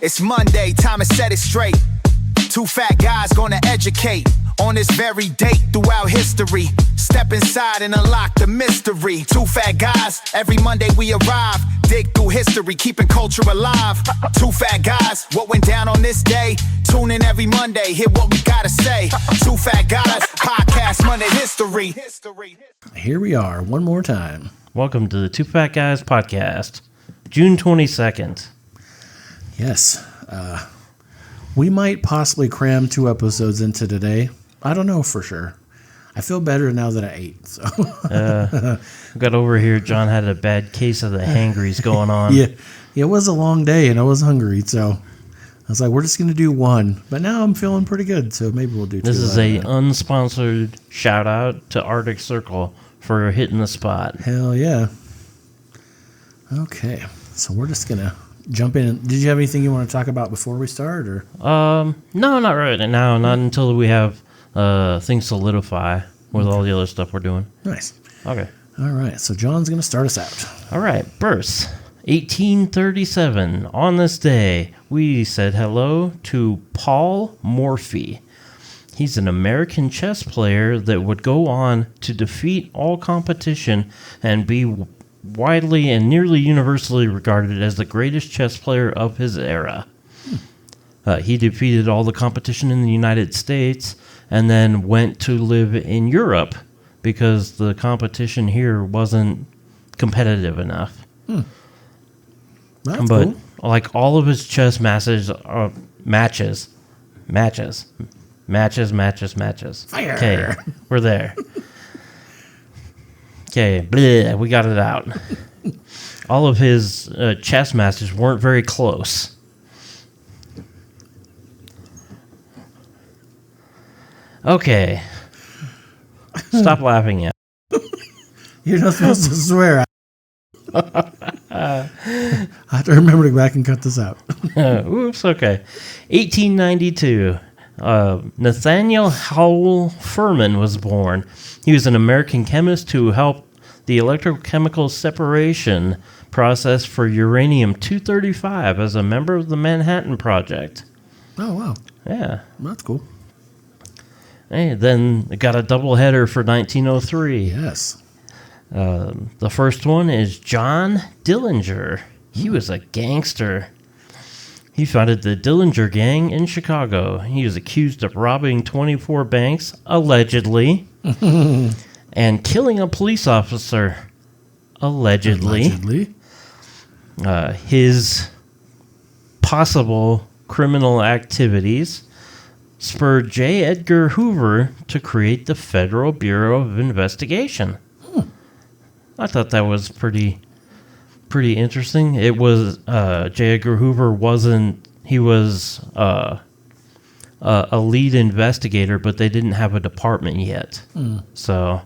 It's Monday, time to set it straight. Two fat guys gonna educate on this very date throughout history. Step inside and unlock the mystery. Two fat guys, every Monday we arrive. Dig through history, keeping culture alive. Two fat guys, what went down on this day? Tune in every Monday, hear what we gotta say. Two fat guys, podcast Monday history. Here we are, one more time. Welcome to the Two Fat Guys podcast, June 22nd. Yes, we might possibly cram 2 episodes into today. I don't know for sure. I feel better now that I ate. So Got over here, John had a bad case of the hangries going on. Yeah, it was a long day and I was hungry, so I was like, we're just going to do one. But now I'm feeling pretty good, so maybe we'll do 2. This is a unsponsored shout out to Arctic Circle for hitting the spot. Hell yeah. Okay, so we're just going to jump in. Did you have anything you want to talk about before we start? Or No, not right now. Not until we have things solidify with all the other stuff we're doing. Nice. Okay. All right, so John's going to start us out. All right, births. 1837. On this day, we said hello to Paul Morphy. He's an American chess player that would go on to defeat all competition and be widely and nearly universally regarded as the greatest chess player of his era. He defeated all the competition in the United States and then went to live in Europe because the competition here wasn't competitive enough. That's But cool. like all of his chess matches. Fire. Okay, we're there. Okay, we got it out. All of his chess matches weren't very close. Okay. Stop laughing at. You're not supposed to swear. I have to remember to go back and cut this out. Oops, okay. 1892. Nathaniel Howell Furman was born. He was an American chemist who helped the electrochemical separation process for uranium-235 as a member of the Manhattan Project. Oh, wow. Yeah. That's cool. Hey, then got a doubleheader for 1903. Yes. The first one is John Dillinger. He was a gangster. He founded the Dillinger Gang in Chicago. He was accused of robbing 24 banks, allegedly, and killing a police officer, allegedly. His possible criminal activities spurred J. Edgar Hoover to create the Federal Bureau of Investigation. I thought that was pretty interesting. It was J. Edgar Hoover wasn't. He was a lead investigator, but they didn't have a department yet. So,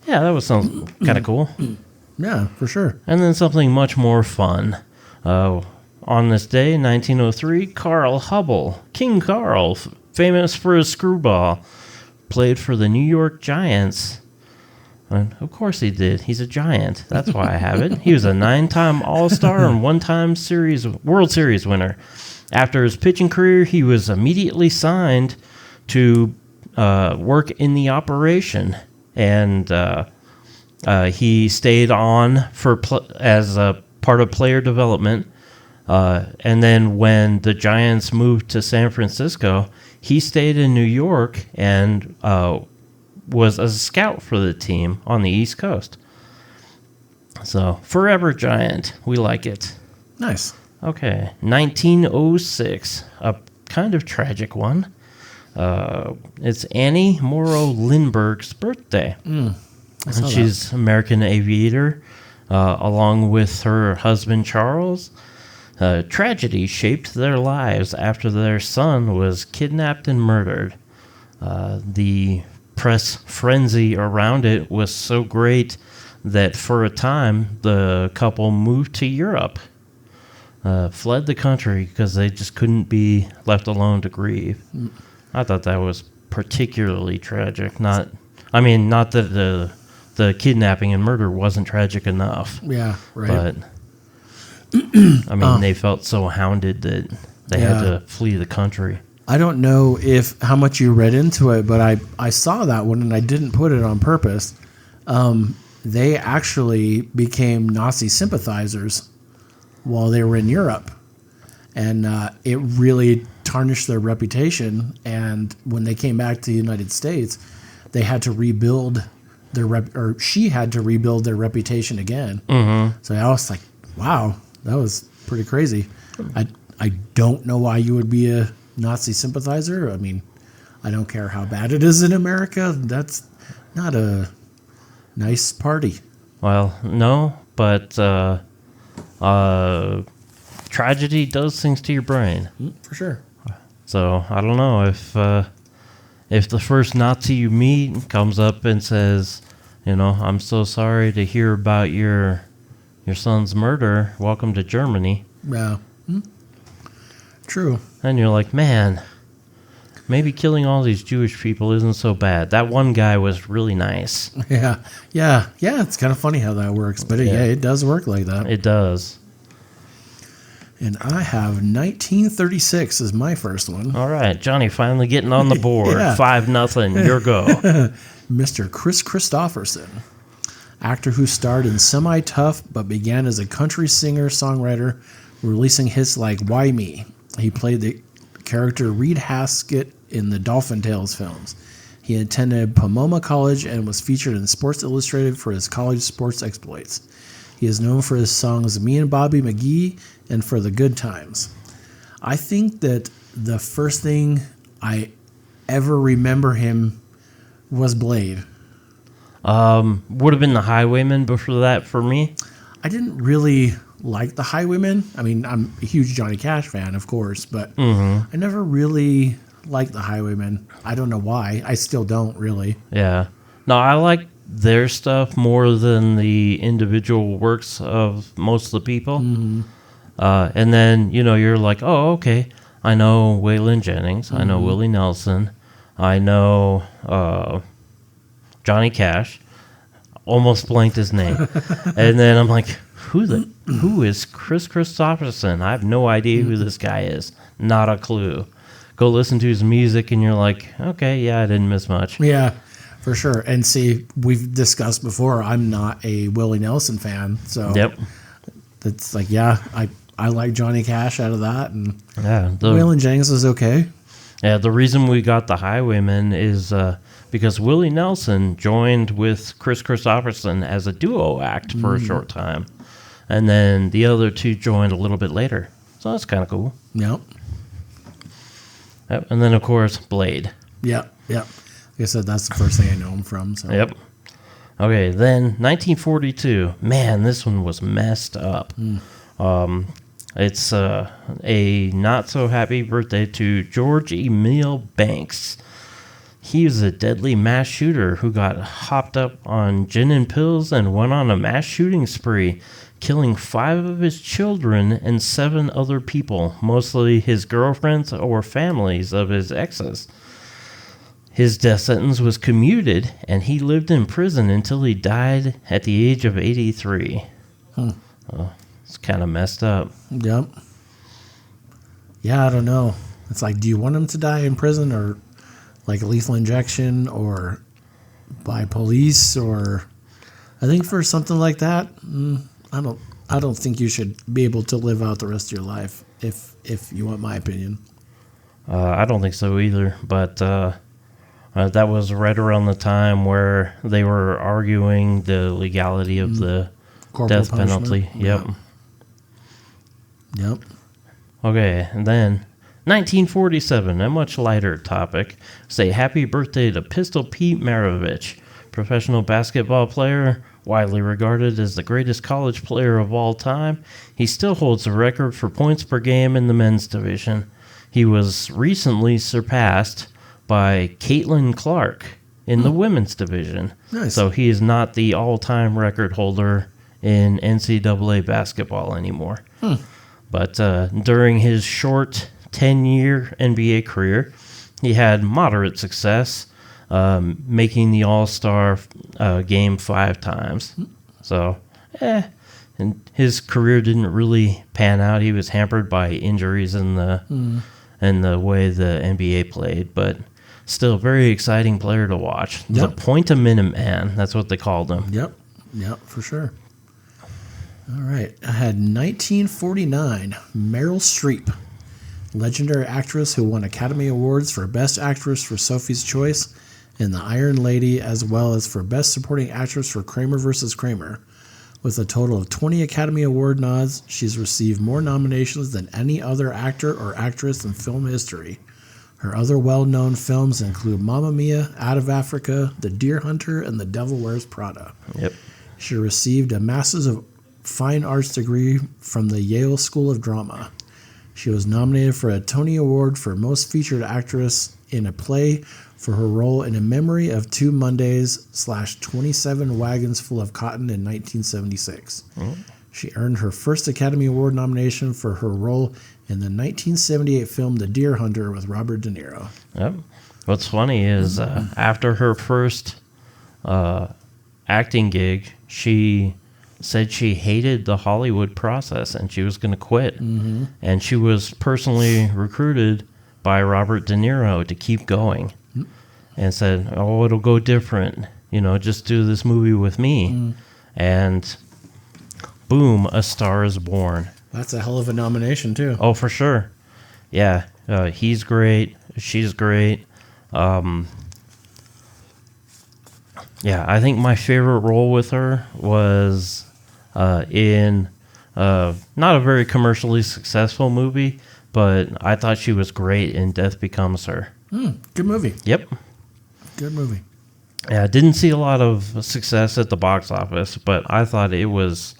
yeah, that was something kind of cool. Yeah, for sure. And then something much more fun. On this day, 1903, Carl Hubble, King Carl, famous for his screwball, played for the New York Giants. And of course he did. He's a giant. That's why I have it. He was a 9-time All-Star and 1-time World Series winner. After his pitching career, he was immediately signed to work in the operation, and he stayed on as a part of player development. And then when the Giants moved to San Francisco, he stayed in New York and was a scout for the team on the East Coast. So, forever Giant. We like it. Nice. Okay, 1906. A kind of tragic one. It's Annie Morrow Lindbergh's birthday. She's an American aviator, along with her husband Charles. Tragedy shaped their lives after their son was kidnapped and murdered. The press frenzy around it was so great that for a time the couple moved to Europe, fled the country because they just couldn't be left alone to grieve. I thought that was particularly tragic. Not that the kidnapping and murder wasn't tragic enough. Yeah, right. But they felt so hounded that They had to flee the country. I don't know how much you read into it, but I saw that one and I didn't put it on purpose. They actually became Nazi sympathizers while they were in Europe. And it really tarnished their reputation. And when they came back to the United States, they had to rebuild she had to rebuild their reputation again. Mm-hmm. So I was like, wow, that was pretty crazy. I don't know why you would be a Nazi sympathizer. I mean, I don't care how bad it is in America. That's not a nice party. Well, no, but tragedy does things to your brain. For sure. So I don't know if the first Nazi you meet comes up and says, I'm so sorry to hear about your son's murder. Welcome to Germany. Yeah. True. And you're like, man, maybe killing all these Jewish people isn't so bad. That one guy was really nice. Yeah. It's kind of funny how that works, but it does work like that. It does. And I have 1936 as my first one. All right, Johnny finally getting on the board. 5-0, your go. Mr. Chris Christopherson, actor who starred in Semi-Tough but began as a country singer-songwriter, releasing hits like Why Me? He played the character Reed Haskett in the Dolphin Tales films. He attended Pomona College and was featured in Sports Illustrated for his college sports exploits. He is known for his songs Me and Bobby McGee and For the Good Times. I think that the first thing I ever remember him was Blade. Would have been The Highwayman before that for me. I didn't really like The Highwayman. I mean, I'm a huge Johnny Cash fan, of course, but I never really liked The Highwayman. I don't know why. I still don't really. Yeah. No, I like their stuff more than the individual works of most of the people. Mm-hmm. And then, you're like, oh, okay. I know Waylon Jennings. I know Willie Nelson. I know Johnny Cash. Almost blanked his name. And then I'm like, who is Chris Christopherson? I have no idea who this guy is. Not a clue. Go listen to his music and you're like, okay, yeah, I didn't miss much. Yeah, for sure. And see, we've discussed before, I'm not a Willie Nelson fan. So it's like, I like Johnny Cash out of that. And Waylon Jennings is okay. Yeah, the reason we got The Highwayman is because Willie Nelson joined with Chris Christopherson as a duo act for a short time. And then the other two joined a little bit later. So that's kind of cool. Yep. And then, of course, Blade. Yep. Like I said, that's the first thing I know him from. So. Yep. Okay, then 1942. Man, this one was messed up. It's a not-so-happy birthday to George Emil Banks. He was a deadly mass shooter who got hopped up on gin and pills and went on a mass shooting spree, killing 5 of his children and 7 other people, mostly his girlfriends or families of his exes. His death sentence was commuted, and he lived in prison until he died at the age of 83. It's kind of messed up. Yep. Yeah, I don't know. It's like, do you want him to die in prison or like lethal injection or by police? Or I think for something like that, I don't think you should be able to live out the rest of your life, if you want my opinion. I don't think so either, but that was right around the time where they were arguing the legality of the Corporal death penalty. Yep. Okay, and then 1947, a much lighter topic. Say happy birthday to Pistol Pete Maravich, professional basketball player, widely regarded as the greatest college player of all time. He still holds the record for points per game in the men's division. He was recently surpassed by Caitlin Clark in the women's division. Nice. So he is not the all-time record holder in NCAA basketball anymore. But during his short 10-year NBA career, he had moderate success, making the All-Star game 5 times. So, and his career didn't really pan out. He was hampered by injuries in the way the NBA played, but still a very exciting player to watch. Yep. The point-a-minute man, that's what they called him. Yep, for sure. All right, I had 1949, Meryl Streep, legendary actress who won Academy Awards for Best Actress for Sophie's Choice and The Iron Lady, as well as for Best Supporting Actress for Kramer vs. Kramer. With a total of 20 Academy Award nods, she's received more nominations than any other actor or actress in film history. Her other well-known films include Mamma Mia, Out of Africa, The Deer Hunter, and The Devil Wears Prada. Yep. She received a Master's of Fine Arts degree from the Yale School of Drama. She was nominated for a Tony Award for Most Featured Actress in a Play for her role in A Memory of Two Mondays / 27 Wagons Full of Cotton in 1976. She earned her first Academy Award nomination for her role in the 1978 film The Deer Hunter with Robert De Niro. Yep. What's funny is after her first acting gig, she said she hated the Hollywood process and she was going to quit. And she was personally recruited by Robert De Niro to keep going and said, oh, it'll go different. Just do this movie with me. And boom, a star is born. That's a hell of a nomination, too. Oh, for sure. Yeah, he's great. She's great. Yeah, I think my favorite role with her was in not a very commercially successful movie, but I thought she was great in Death Becomes Her. Good movie. Yep. Good movie. Yeah, I didn't see a lot of success at the box office, but I thought it was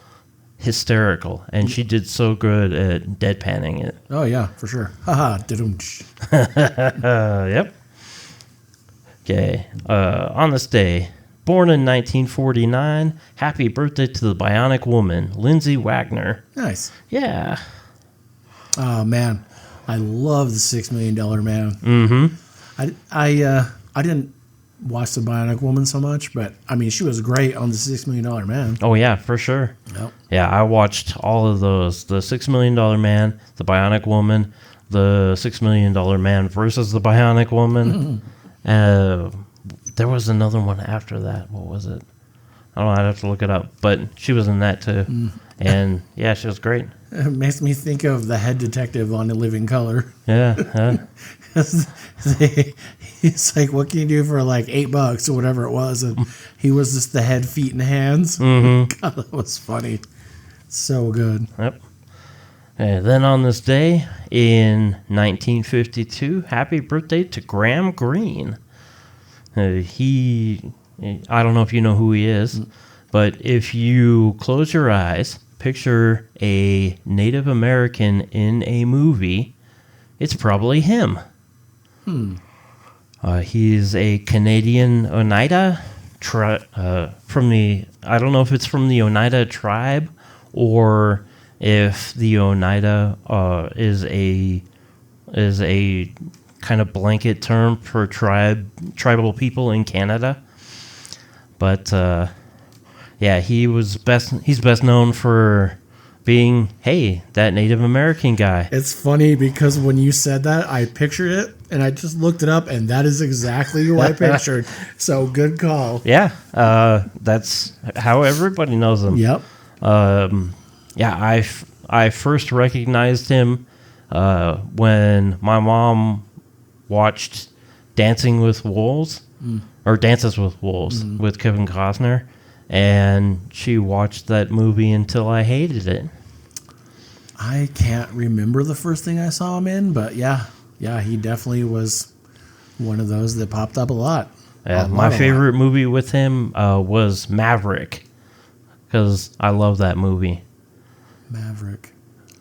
hysterical, and she did so good at deadpanning it. Oh, yeah, for sure. Haha, da-doom-tsh. Yep. Okay. On this day, born in 1949, happy birthday to the Bionic Woman, Lindsay Wagner. Nice. Yeah. Oh, man. I love the $6 Million Man. Mm-hmm. I didn't watch the Bionic Woman so much, but, I mean, she was great on the $6 Million Man. Oh, yeah, for sure. Yep. Yeah, I watched all of those. The $6 Million Man, the Bionic Woman, the $6 Million Man versus the Bionic Woman. There was another one after that. What was it? I don't know. I'd have to look it up. But she was in that too. And yeah, she was great. It makes me think of the head detective on A Living Color. Yeah. He's like, what can you do for like $8 or whatever it was? And he was just the head, feet, and hands. Mm-hmm. God, that was funny. So good. Yep. And then on this day in 1952, happy birthday to Graham Greene. I don't know if you know who he is, but if you close your eyes, picture a Native American in a movie, it's probably him. He's a Canadian Oneida from the, I don't know if it's from the Oneida tribe or if the Oneida is a kind of blanket term for tribal people in Canada. But yeah, he's best known for being, hey, that Native American guy. It's funny because when you said that, I pictured it and I just looked it up and that is exactly who I pictured. So good call. Yeah, that's how everybody knows him. Yep. Yeah, I first recognized him when my mom watched Dancing with Wolves or Dances with Wolves with Kevin Costner, and she watched that movie until I hated it. I can't remember the first thing I saw him in, but yeah, he definitely was one of those that popped up a lot. Yeah, my favorite movie with him was Maverick, because I love that movie. Maverick.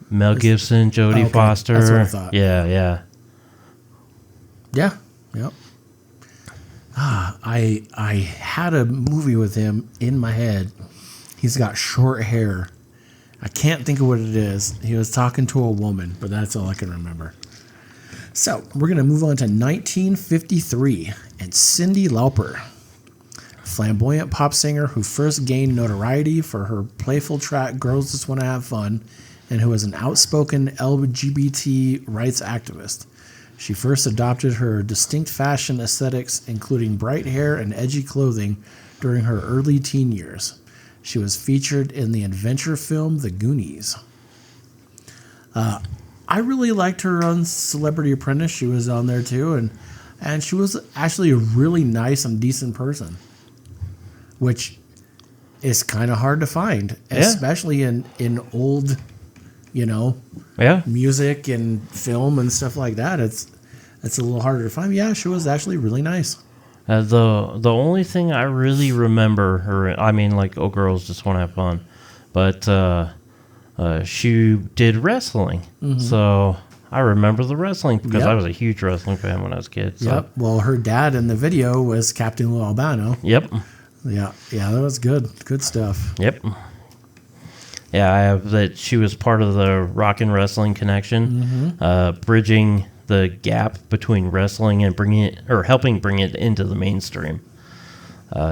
Mel Gibson, Jodie Foster. That's what I thought. Yeah. Yeah. Yep. I had a movie with him in my head. He's got short hair. I can't think of what it is. He was talking to a woman, but that's all I can remember. So we're going to move on to 1953 and Cyndi Lauper. flamboyant pop singer who first gained notoriety for her playful track Girls Just Wanna Have Fun, and who was an outspoken LGBT rights activist. She first adopted her distinct fashion aesthetics, including bright hair and edgy clothing, during her early teen years. She was featured in the adventure film The Goonies. I really liked her on Celebrity Apprentice. She was on there too, and she was actually a really nice and decent person, which is kind of hard to find, especially in old, music and film and stuff like that. It's a little harder to find. Yeah, she was actually really nice. The only thing I really remember her, I mean, like, oh, girls just want to have fun, but she did wrestling. So I remember the wrestling because I was a huge wrestling fan when I was a kid. So. Yep. Well, her dad in the video was Captain Lou Albano. Yep. Yeah, that was good. Good stuff. Yep. Yeah, I have that she was part of the Rock and Wrestling Connection, bridging the gap between wrestling and helping bring it into the mainstream.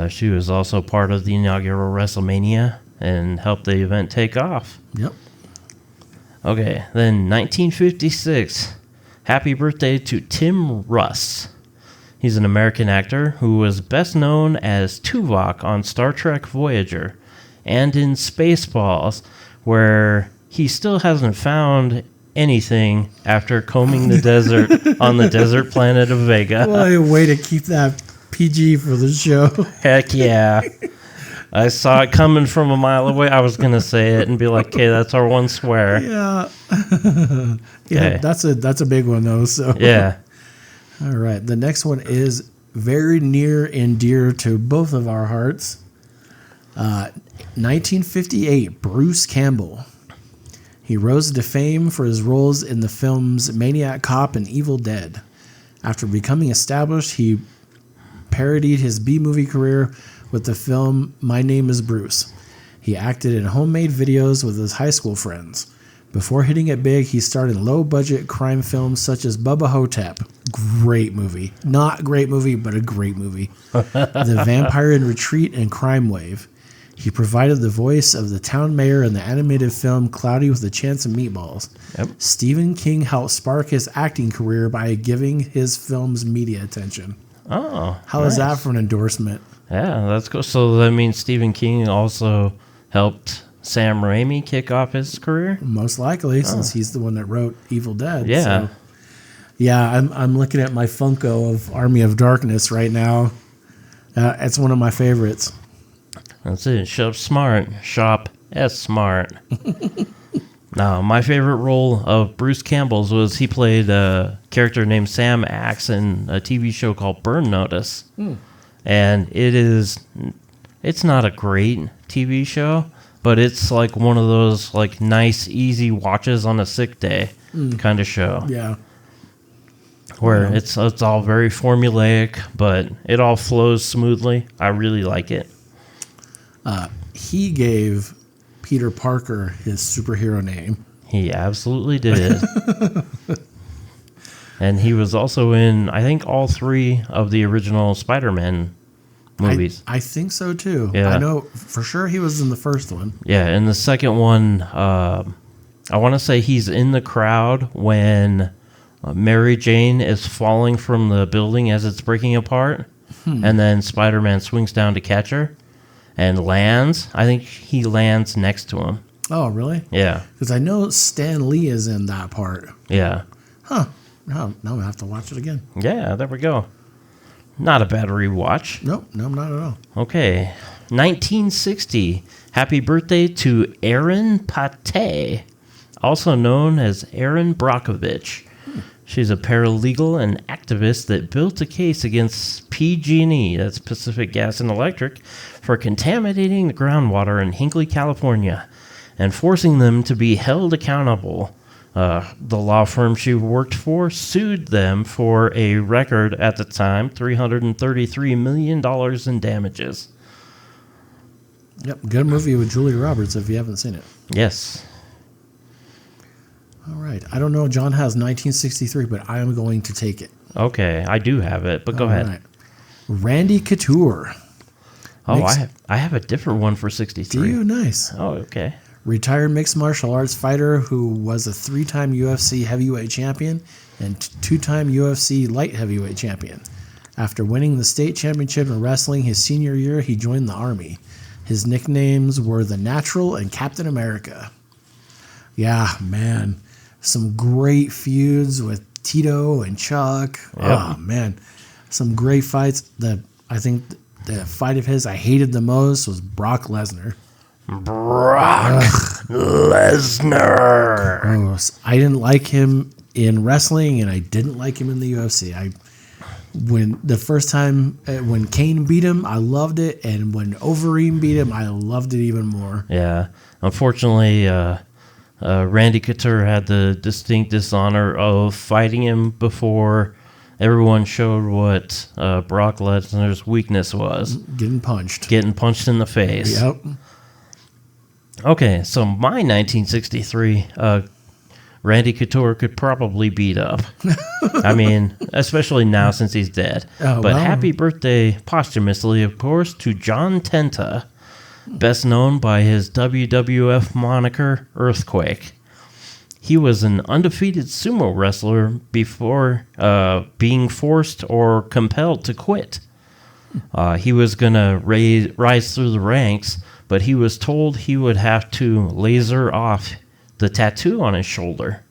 She was also part of the inaugural WrestleMania and helped the event take off. Yep. Okay, then 1956. Happy birthday to Tim Russ. He's an American actor who was best known as Tuvok on Star Trek Voyager and in Spaceballs, where he still hasn't found anything after combing the desert on the desert planet of Vega. Boy, way to keep that PG for the show. Heck yeah. I saw it coming from a mile away. I was going to say it and be like, okay, that's our one swear. Yeah. Okay. That's a big one, though. So Yeah. All right. The next one is very near and dear to both of our hearts. 1958, Bruce Campbell. He rose to fame for his roles in the films Maniac Cop and Evil Dead. After becoming established, he parodied his B-movie career with the film My Name is Bruce. He acted in homemade videos with his high school friends. Before hitting it big, he starred in low-budget crime films such as Bubba Hotep. Great movie. Not great movie, but a great movie. The Vampire in Retreat and Crime Wave. He provided the voice of the town mayor in the animated film Cloudy with a Chance of Meatballs. Yep. Stephen King helped spark his acting career by giving his films media attention. Oh, How is that for an endorsement? Yeah, that's cool. So that means Stephen King also helped Sam Raimi kick off his career? Most likely, since he's the one that wrote Evil Dead. Yeah. So. Yeah, I'm looking at my Funko of Army of Darkness right now. It's one of my favorites. That's it. Shop smart. Shop S smart. Now, my favorite role of Bruce Campbell's was he played a character named Sam Axe in a TV show called Burn Notice. And it's not a great TV show, but it's like one of those like nice, easy watches on a sick day kind of show. Yeah. Where it's all very formulaic, but it all flows smoothly. I really like it. He gave Peter Parker his superhero name. He absolutely did. And he was also in, I think, all 3 of the original Spider-Man movies. I think so, too. Yeah. I know for sure he was in the first one. Yeah, in the second one, I want to say he's in the crowd when Mary Jane is falling from the building as it's breaking apart. And then Spider-Man swings down to catch her and lands. I think he lands next to him. Oh, really? Yeah. Because I know Stan Lee is in that part. Yeah. Huh. Now I have to watch it again. Yeah, there we go. Not a bad rewatch. Nope, no, not at all. Okay. 1960. Happy birthday to Erin Pate, also known as Erin Brockovich. She's a paralegal and activist that built a case against PG&E, that's Pacific Gas and Electric, for contaminating the groundwater in Hinckley, California, and forcing them to be held accountable. The law firm she worked for sued them for a record at the time, $333 million in damages. Yep, good movie with Julia Roberts if you haven't seen it. Yes. All right. I don't know. John has 1963, but I am going to take it. Okay, I do have it, but go ahead. Right. Randy Couture. Oh, Mixed- I have a different one for 63. Do you? Nice. Oh, okay. Retired mixed martial arts fighter who was a 3-time UFC heavyweight champion and 2-time UFC light heavyweight champion. After winning the state championship in wrestling his senior year, he joined the Army. His nicknames were The Natural and Captain America. Yeah, man. Some great feuds with Tito and Chuck. Yep. Oh, man. Some great fights. I think the fight of his I hated the most was Brock Lesnar. Brock Lesnar. Gross. I didn't like him in wrestling, and I didn't like him in the UFC. When the first time when Kane beat him, I loved it, and when Overeem beat him, I loved it even more. Yeah. Unfortunately, Randy Couture had the distinct dishonor of fighting him before everyone showed what Brock Lesnar's weakness was. Getting punched. Getting punched in the face. Yep. Okay, so my 1963 Randy Couture could probably beat up. I mean, especially now since he's dead. Oh, but well. happy birthday posthumously, of course, to John Tenta, best known by his WWF moniker Earthquake. He was an undefeated sumo wrestler before being forced or compelled to quit. He was going to rise through the ranks, but he was told he would have to laser off the tattoo on his shoulder.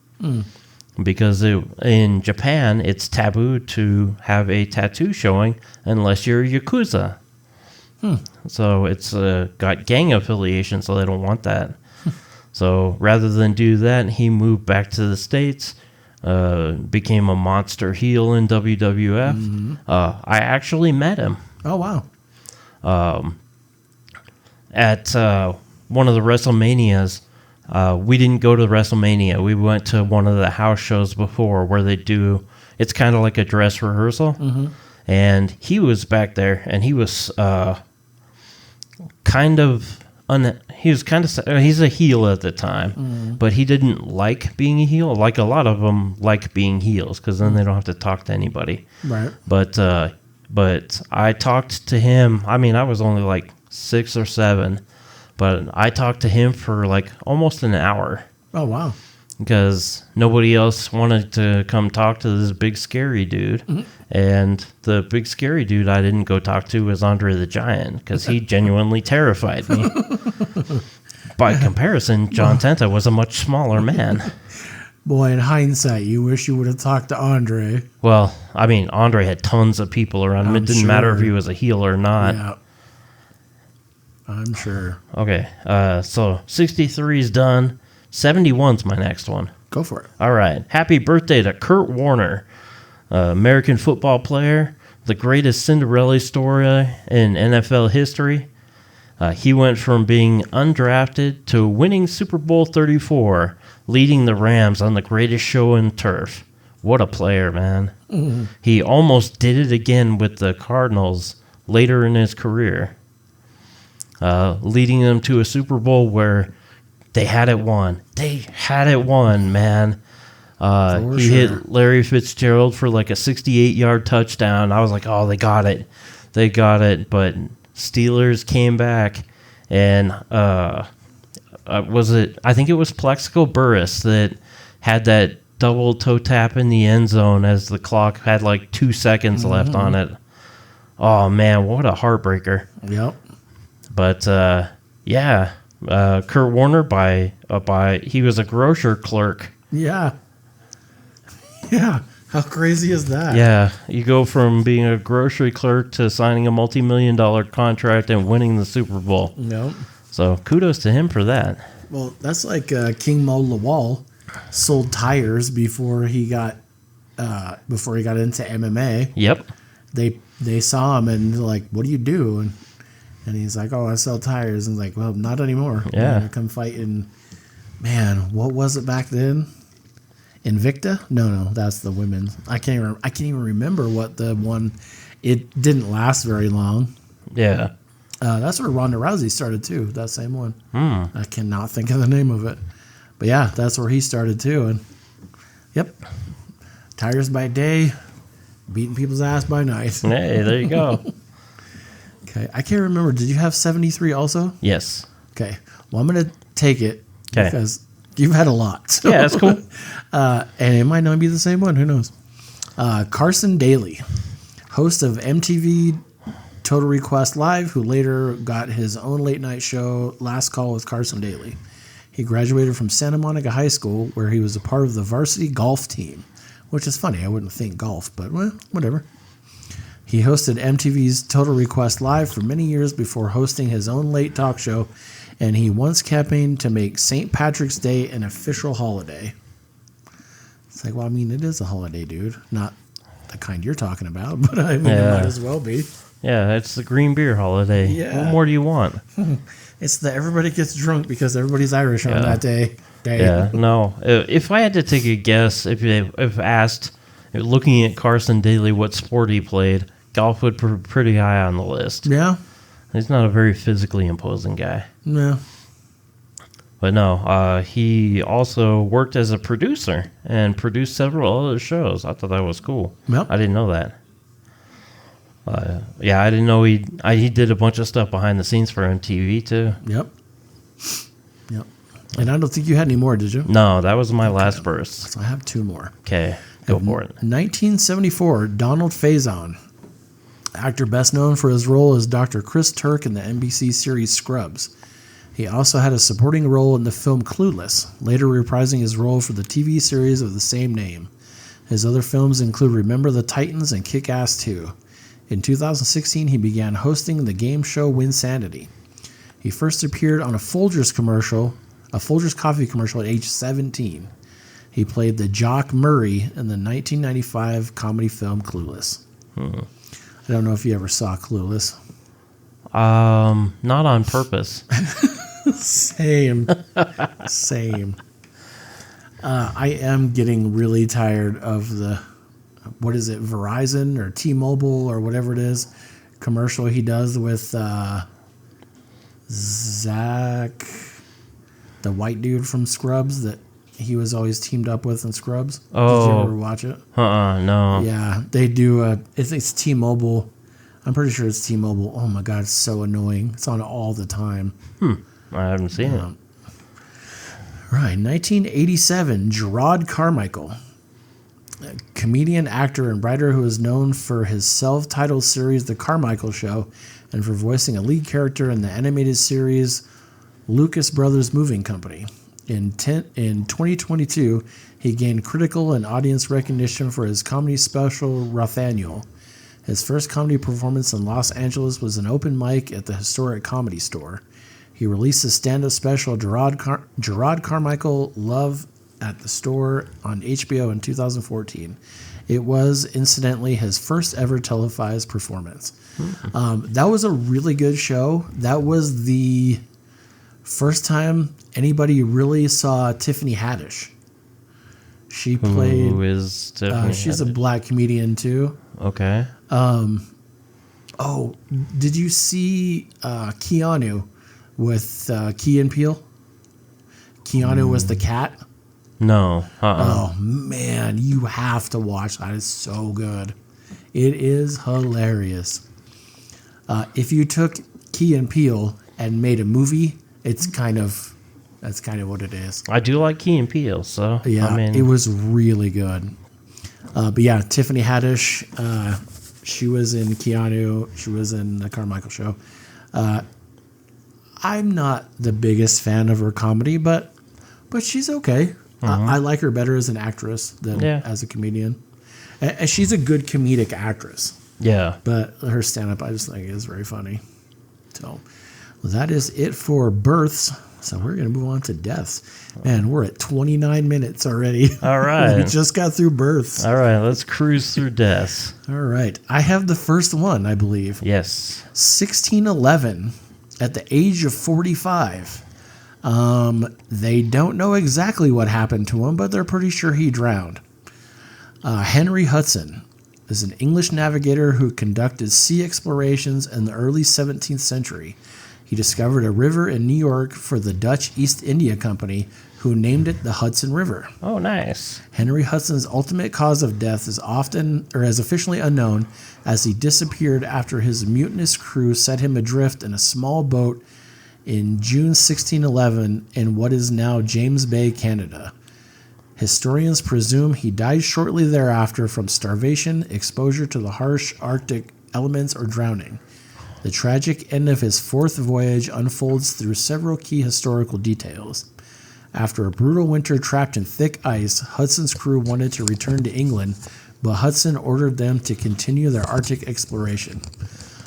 Because in Japan, it's taboo to have a tattoo showing unless you're a Yakuza. So it's got gang affiliation, so they don't want that. So rather than do that, he moved back to the States, became a monster heel in WWF. I actually met him. Oh, wow. At one of the WrestleManias. We didn't go to WrestleMania. We went to one of the house shows before where they do, it's kind of like a dress rehearsal. And he was back there, and he was he's a heel at the time, but he didn't like being a heel. Like a lot of them like being heels because then they don't have to talk to anybody. Right. But I talked to him. I mean, I was only like 6 or 7, but I talked to him for like almost an hour Oh, wow. because nobody else wanted to come talk to this big scary dude. And the big scary dude I didn't go talk to was Andre the Giant because he genuinely terrified me. By comparison, John Tenta was a much smaller man. Boy, in hindsight, you wish you would have talked to Andre. Well, I mean, Andre had tons of people around him. I'm It didn't matter if sure. he was a heel or not. Yeah. I'm sure. Okay, so 63 is done. 71's my next one. Go for it. All right. Happy birthday to Kurt Warner, American football player, the greatest Cinderella story in NFL history. He went from being undrafted to winning Super Bowl 34, leading the Rams on the greatest show in turf. What a player, man. He almost did it again with the Cardinals later in his career, leading them to a Super Bowl where they had it won. They had it won, man. He hit Larry Fitzgerald for like a 68-yard touchdown. I was like, oh, they got it. They got it. But Steelers came back, and I think it was Plexico Burress that had that double toe tap in the end zone as the clock had like 2 seconds left on it. Oh, man, what a heartbreaker. Yep. But, yeah, Kurt Warner, he was a grocer clerk. Yeah. Yeah. How crazy is that? Yeah, you go from being a grocery clerk to signing a multi-million-dollar contract and winning the Super Bowl. Yep. So kudos to him for that. Well, that's like King Mo Lawal sold tires before he got into MMA. Yep. They saw him and they're like, "What do you do?" And he's like, "Oh, I sell tires." And like, "Well, not anymore." Yeah. I'm gonna come fight in. Man, what was it back then? Invicta? No, that's the women's. I can't even remember what the one. It didn't last very long. Yeah. That's where Ronda Rousey started too. That same one. I cannot think of the name of it, but yeah, that's where he started too. And yep, tires by day, beating people's ass by night. Hey, there you go. Okay. I can't remember. Did you have 73 also? Yes. Okay. Well, I'm going to take it 'Kay. because you've had a lot. So. Yeah, that's cool. And it might not be the same one. Who knows? Carson Daly, host of MTV Total Request Live, who later got his own late night show, Last Call with Carson Daly. He graduated from Santa Monica High School, where he was a part of the varsity golf team, which is funny. I wouldn't think golf, but well, whatever. He hosted MTV's Total Request Live for many years before hosting his own late talk show, and he once campaigned to make St. Patrick's Day an official holiday. It's like, well, I mean, it is a holiday, dude. Not the kind you're talking about, but I mean, it might as well be. Yeah, it's the green beer holiday. Yeah. What more do you want? It's that everybody gets drunk because everybody's Irish on that day. Yeah, no. If I had to take a guess, if asked, looking at Carson Daly, what sport he played, golf would be pretty high on the list. Yeah? He's not a very physically imposing guy. No. But no, he also worked as a producer and produced several other shows. I thought that was cool. Yep. I didn't know that. Yeah, I didn't know he did a bunch of stuff behind the scenes for MTV too. Yep. And I don't think you had any more, did you? No, that was my last burst. So I have two more. Okay, go for it. 1974, Donald Faison, actor best known for his role as Dr. Chris Turk in the NBC series Scrubs. He also had a supporting role in the film Clueless, later reprising his role for the TV series of the same name. His other films include Remember the Titans and Kick-Ass 2. In 2016, he began hosting the game show Winsanity. He first appeared on a Folgers coffee commercial at age 17. He played the Jock Murray in the 1995 comedy film Clueless. I don't know if you ever saw Clueless. Not on purpose. Same. I am getting really tired of the, what is it, Verizon or T-Mobile or whatever it is, commercial he does with Zach, the white dude from Scrubs that he was always teamed up with in Scrubs. Oh. Did you ever watch it? No. Yeah, they do. It's T-Mobile. I'm pretty sure it's T-Mobile. Oh my God, it's so annoying. It's on all the time. I haven't seen it. Right, 1987, Gerard Carmichael, a comedian, actor, and writer who is known for his self-titled series The Carmichael Show and for voicing a lead character in the animated series Lucas Brothers Moving Company. In 2022, he gained critical and audience recognition for his comedy special Rothaniel. His first comedy performance in Los Angeles was an open mic at the historic Comedy Store. He released his stand-up special Gerard Carmichael Love at the Store on HBO in 2014. It was, incidentally, his first ever televised performance. That was a really good show. That was the first time anybody really saw Tiffany Haddish. She played... Who is Tiffany she's a Haddish? black comedian, too. Okay. Oh, did you see Keanu with Key and Peele? Keanu was the cat. No. Oh, man, you have to watch that. It's so good. It is hilarious. If you took Key and Peele and made a movie, that's kind of what it is. I do like Key and Peele, so Yeah, I mean, it was really good. But yeah, Tiffany Haddish, she was in Keanu. She was in the Carmichael Show. I'm not the biggest fan of her comedy, but she's okay. I like her better as an actress than as a comedian. And she's a good comedic actress. yeah. But her stand-up, I just think, is very funny. So that is it for births. So we're going to move on to deaths. Man, we're at 29 minutes already. All right. We just got through births. All right, let's cruise through deaths. All right. I have the first one, I believe. Yes. 1611, at the age of 45. They don't know exactly what happened to him, but they're pretty sure he drowned. Henry Hudson is an English navigator who conducted sea explorations in the early 17th century. He discovered a river in New York for the Dutch East India Company, who named it the Hudson River. Oh, nice. Henry Hudson's ultimate cause of death is officially unknown, as he disappeared after his mutinous crew set him adrift in a small boat in June 1611 in what is now James Bay, Canada. Historians presume he died shortly thereafter from starvation, exposure to the harsh Arctic elements, or drowning. The tragic end of his fourth voyage unfolds through several key historical details. After a brutal winter trapped in thick ice, Hudson's crew wanted to return to England, but Hudson ordered them to continue their Arctic exploration.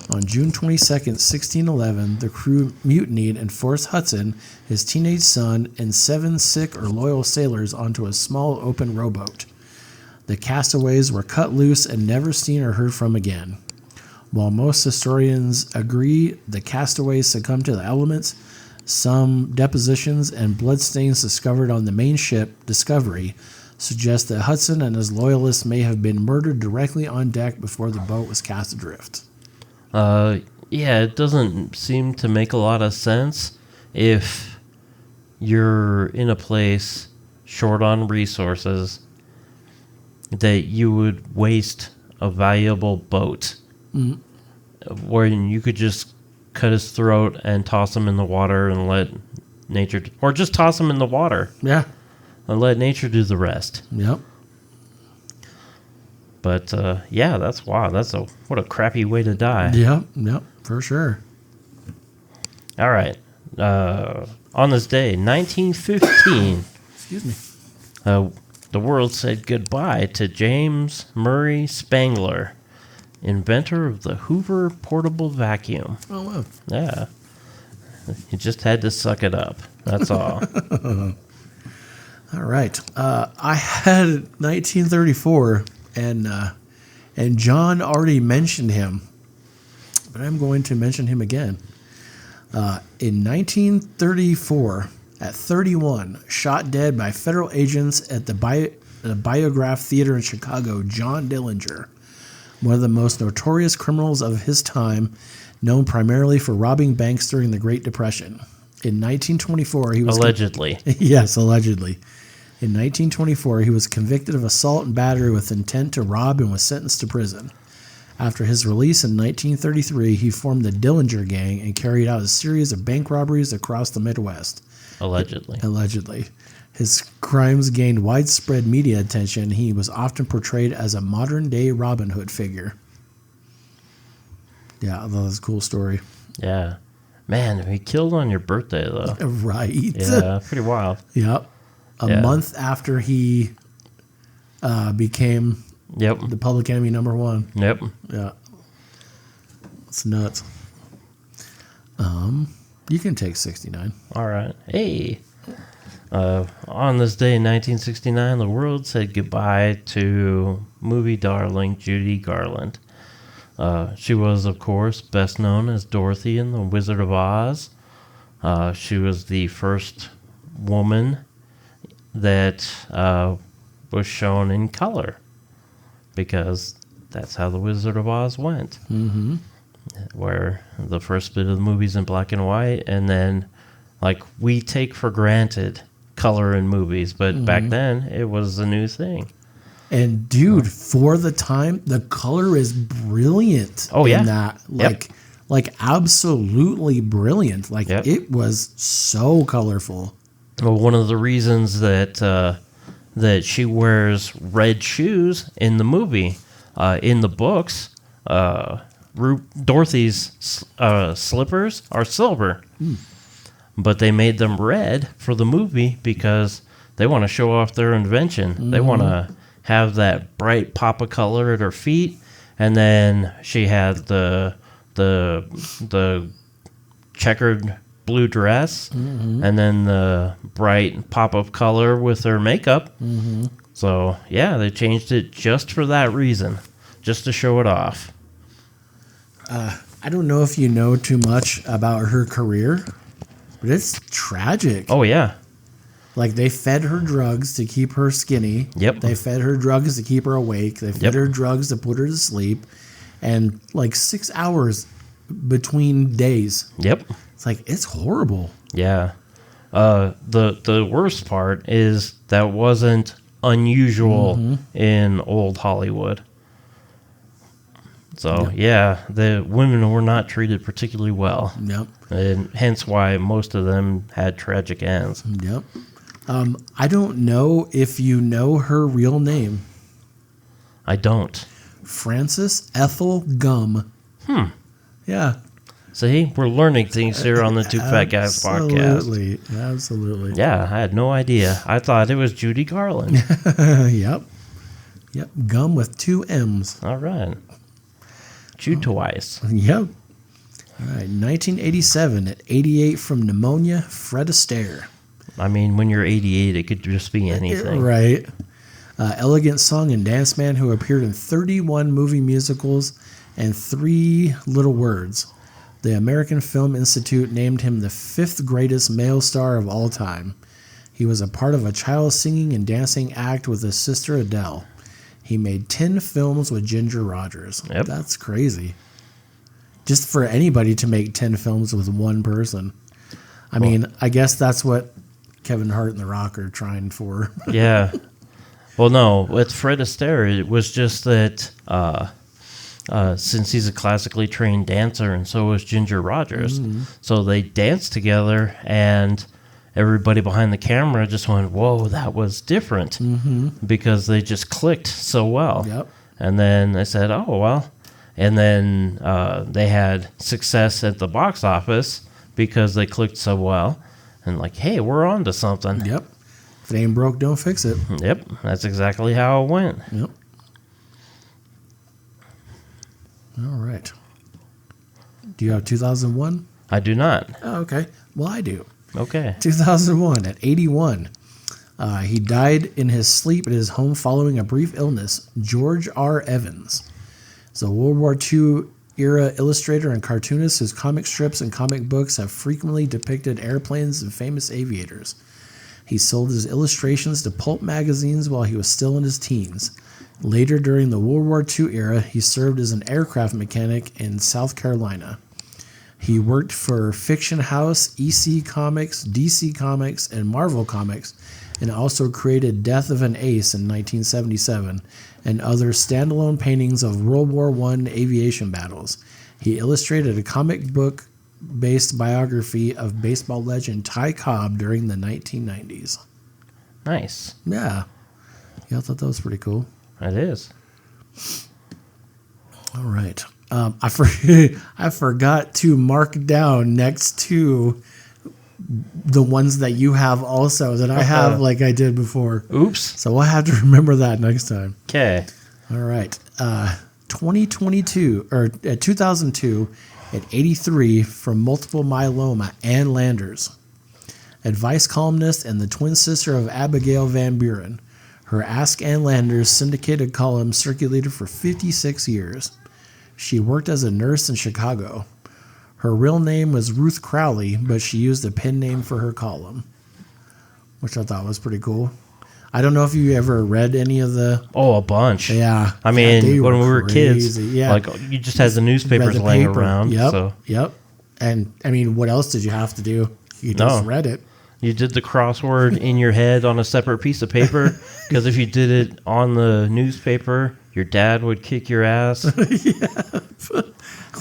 On June 22, 1611, the crew mutinied and forced Hudson, his teenage son, and 7 sick or loyal sailors onto a small open rowboat. The castaways were cut loose and never seen or heard from again. While most historians agree the castaways succumbed to the elements, some depositions and bloodstains discovered on the main ship, Discovery, suggest that Hudson and his loyalists may have been murdered directly on deck before the boat was cast adrift. Yeah, it doesn't seem to make a lot of sense if you're in a place short on resources that you would waste a valuable boat where you could just cut his throat and toss him in the water and let nature, or just toss him in the water Yeah. and let nature do the rest. Yep. But yeah, what a crappy way to die. Yep, for sure. All right, on this day, 1915, Excuse me. the world said goodbye to James Murray Spangler, inventor of the Hoover portable vacuum. Oh, wow. Yeah. You just had to suck it up. That's all. All right. I had 1934, and John already mentioned him, but I'm going to mention him again. In 1934, at 31, shot dead by federal agents at the Biograph Theater in Chicago, John Dillinger, one of the most notorious criminals of his time, known primarily for robbing banks during the Great Depression. In 1924, he was... Allegedly. Yes, allegedly. In 1924, he was convicted of assault and battery with intent to rob and was sentenced to prison. After his release in 1933, he formed the Dillinger Gang and carried out a series of bank robberies across the Midwest. Allegedly. His crimes gained widespread media attention. He was often portrayed as a modern-day Robin Hood figure. Yeah, that was a cool story. Yeah. Man, he killed on your birthday, though. Right. Yeah, pretty wild. Yep. A month after he became the public enemy #1. Yep. Yeah. It's nuts. You can take 69. All right. Hey. On this day in 1969, the world said goodbye to movie darling Judy Garland. She was, of course, best known as Dorothy in The Wizard of Oz. She was the first woman that was shown in color, because that's how The Wizard of Oz went. Mm-hmm. Where the first bit of the movie's in black and white, and then, like, we take for granted color in movies, but back then it was a new thing. And dude, for the time, the color is brilliant. Oh, yeah. In that, like absolutely brilliant. Like it was so colorful. Well, one of the reasons that that she wears red shoes in the movie, in the books, Dorothy's slippers are silver. But they made them red for the movie because they want to show off their invention. Mm-hmm. They want to have that bright pop of color at her feet, and then she had the checkered blue dress, and then the bright pop of color with her makeup. Mm-hmm. So yeah, they changed it just for that reason, just to show it off. I don't know if you know too much about her career, but it's tragic. Oh, yeah. Like, they fed her drugs to keep her skinny. Yep. They fed her drugs to keep her awake. They fed her drugs to put her to sleep. And, like, 6 hours between days. Yep. It's like, it's horrible. Yeah. The worst part is that wasn't unusual in old Hollywood. So, yeah, the women were not treated particularly well. Yep. And hence why most of them had tragic ends. Yep. I don't know if you know her real name. I don't. Frances Ethel Gum. Yeah. See, we're learning things here on the Two Fat Guys podcast. Absolutely. Yeah, I had no idea. I thought it was Judy Garland. Yep. Gum with 2 M's. All right. Chewed twice. Yep. All right. 1987 at 88 from pneumonia, Fred Astaire. I mean, when you're 88, it could just be anything. Right. Elegant song and dance man who appeared in 31 movie musicals and 3 Little Words. The American Film Institute named him the 5th greatest male star of all time. He was a part of a child singing and dancing act with his sister Adele. He made 10 films with Ginger Rogers. Yep. That's crazy. Just for anybody to make 10 films with one person. I mean, I guess that's what Kevin Hart and The Rock are trying for. Yeah. Well, no, with Fred Astaire, it was just that since he's a classically trained dancer and so is Ginger Rogers, so they danced together and everybody behind the camera just went, whoa, that was different because they just clicked so well. Yep. And then they said, oh, well. And then they had success at the box office because they clicked so well. And like, hey, we're on to something. Yep. If it ain't broke, don't fix it. Yep, that's exactly how it went. Yep. All right. Do you have 2001? I do not. Oh, okay. Well, I do. Okay. 2001 at 81. He died in his sleep at his home following a brief illness. George R. Evans. He's a World War II era illustrator and cartoonist whose comic strips and comic books have frequently depicted airplanes and famous aviators. He sold his illustrations to pulp magazines while he was still in his teens. Later, during the World War II era, he served as an aircraft mechanic in South Carolina. He worked for Fiction House, EC Comics, DC Comics, and Marvel Comics, and also created Death of an Ace in 1977 and other standalone paintings of World War I aviation battles. He illustrated a comic book-based biography of baseball legend Ty Cobb during the 1990s. Nice. Yeah. I thought that was pretty cool. It is. All right. I forgot to mark down next to the ones that you have also that I have like I did before. Oops. So we'll have to remember that next time. Okay. All right. 2002 at 83 from multiple myeloma, Ann Landers. Advice columnist and the twin sister of Abigail Van Buren. Her Ask Ann Landers syndicated column circulated for 56 years. She worked as a nurse in Chicago. Her real name was Ruth Crowley, but she used a pen name for her column, which I thought was pretty cool. I don't know if you ever read any of the... Oh, a bunch. Yeah. I mean, they when we were crazy. kids, Yeah. like you just had the newspapers Read the laying paper. around. Yep. So Yep. And, I mean, what else did you have to do? You just read it. you did the crossword in your head on a separate piece of paper because if you did it on the newspaper, your dad would kick your ass.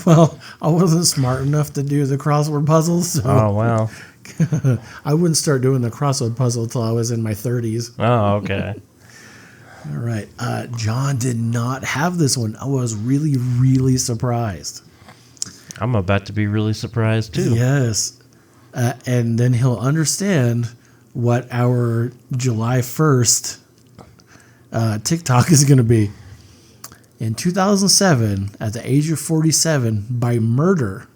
Well, I wasn't smart enough to do the crossword puzzles, so Oh, wow. I wouldn't start doing the crossword puzzle until I was in my 30s. Oh, okay. All right. John did not have this one. I was really, really surprised. I'm about to be really surprised, too. Yes. And then he'll understand what our July 1st TikTok is going to be. In 2007, at the age of 47, by murder,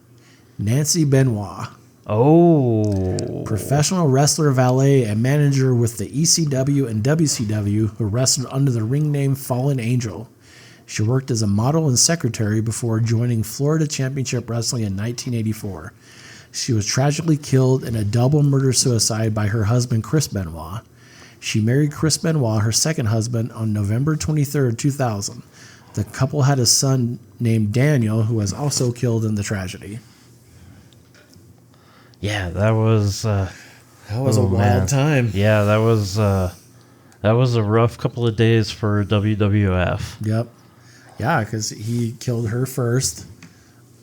Nancy Benoit, Oh. professional wrestler, valet, and manager with the ECW and WCW, who wrestled under the ring name Fallen Angel. She worked as a model and secretary before joining Florida Championship Wrestling in 1984. She was tragically killed in a double murder-suicide by her husband, Chris Benoit. She married Chris Benoit, her second husband, on November 23, 2000. The couple had a son named Daniel, who was also killed in the tragedy. Yeah, that was That was a oh, wild man. time. Yeah, that was a rough couple of days for WWF. Yep. Yeah, because he killed her first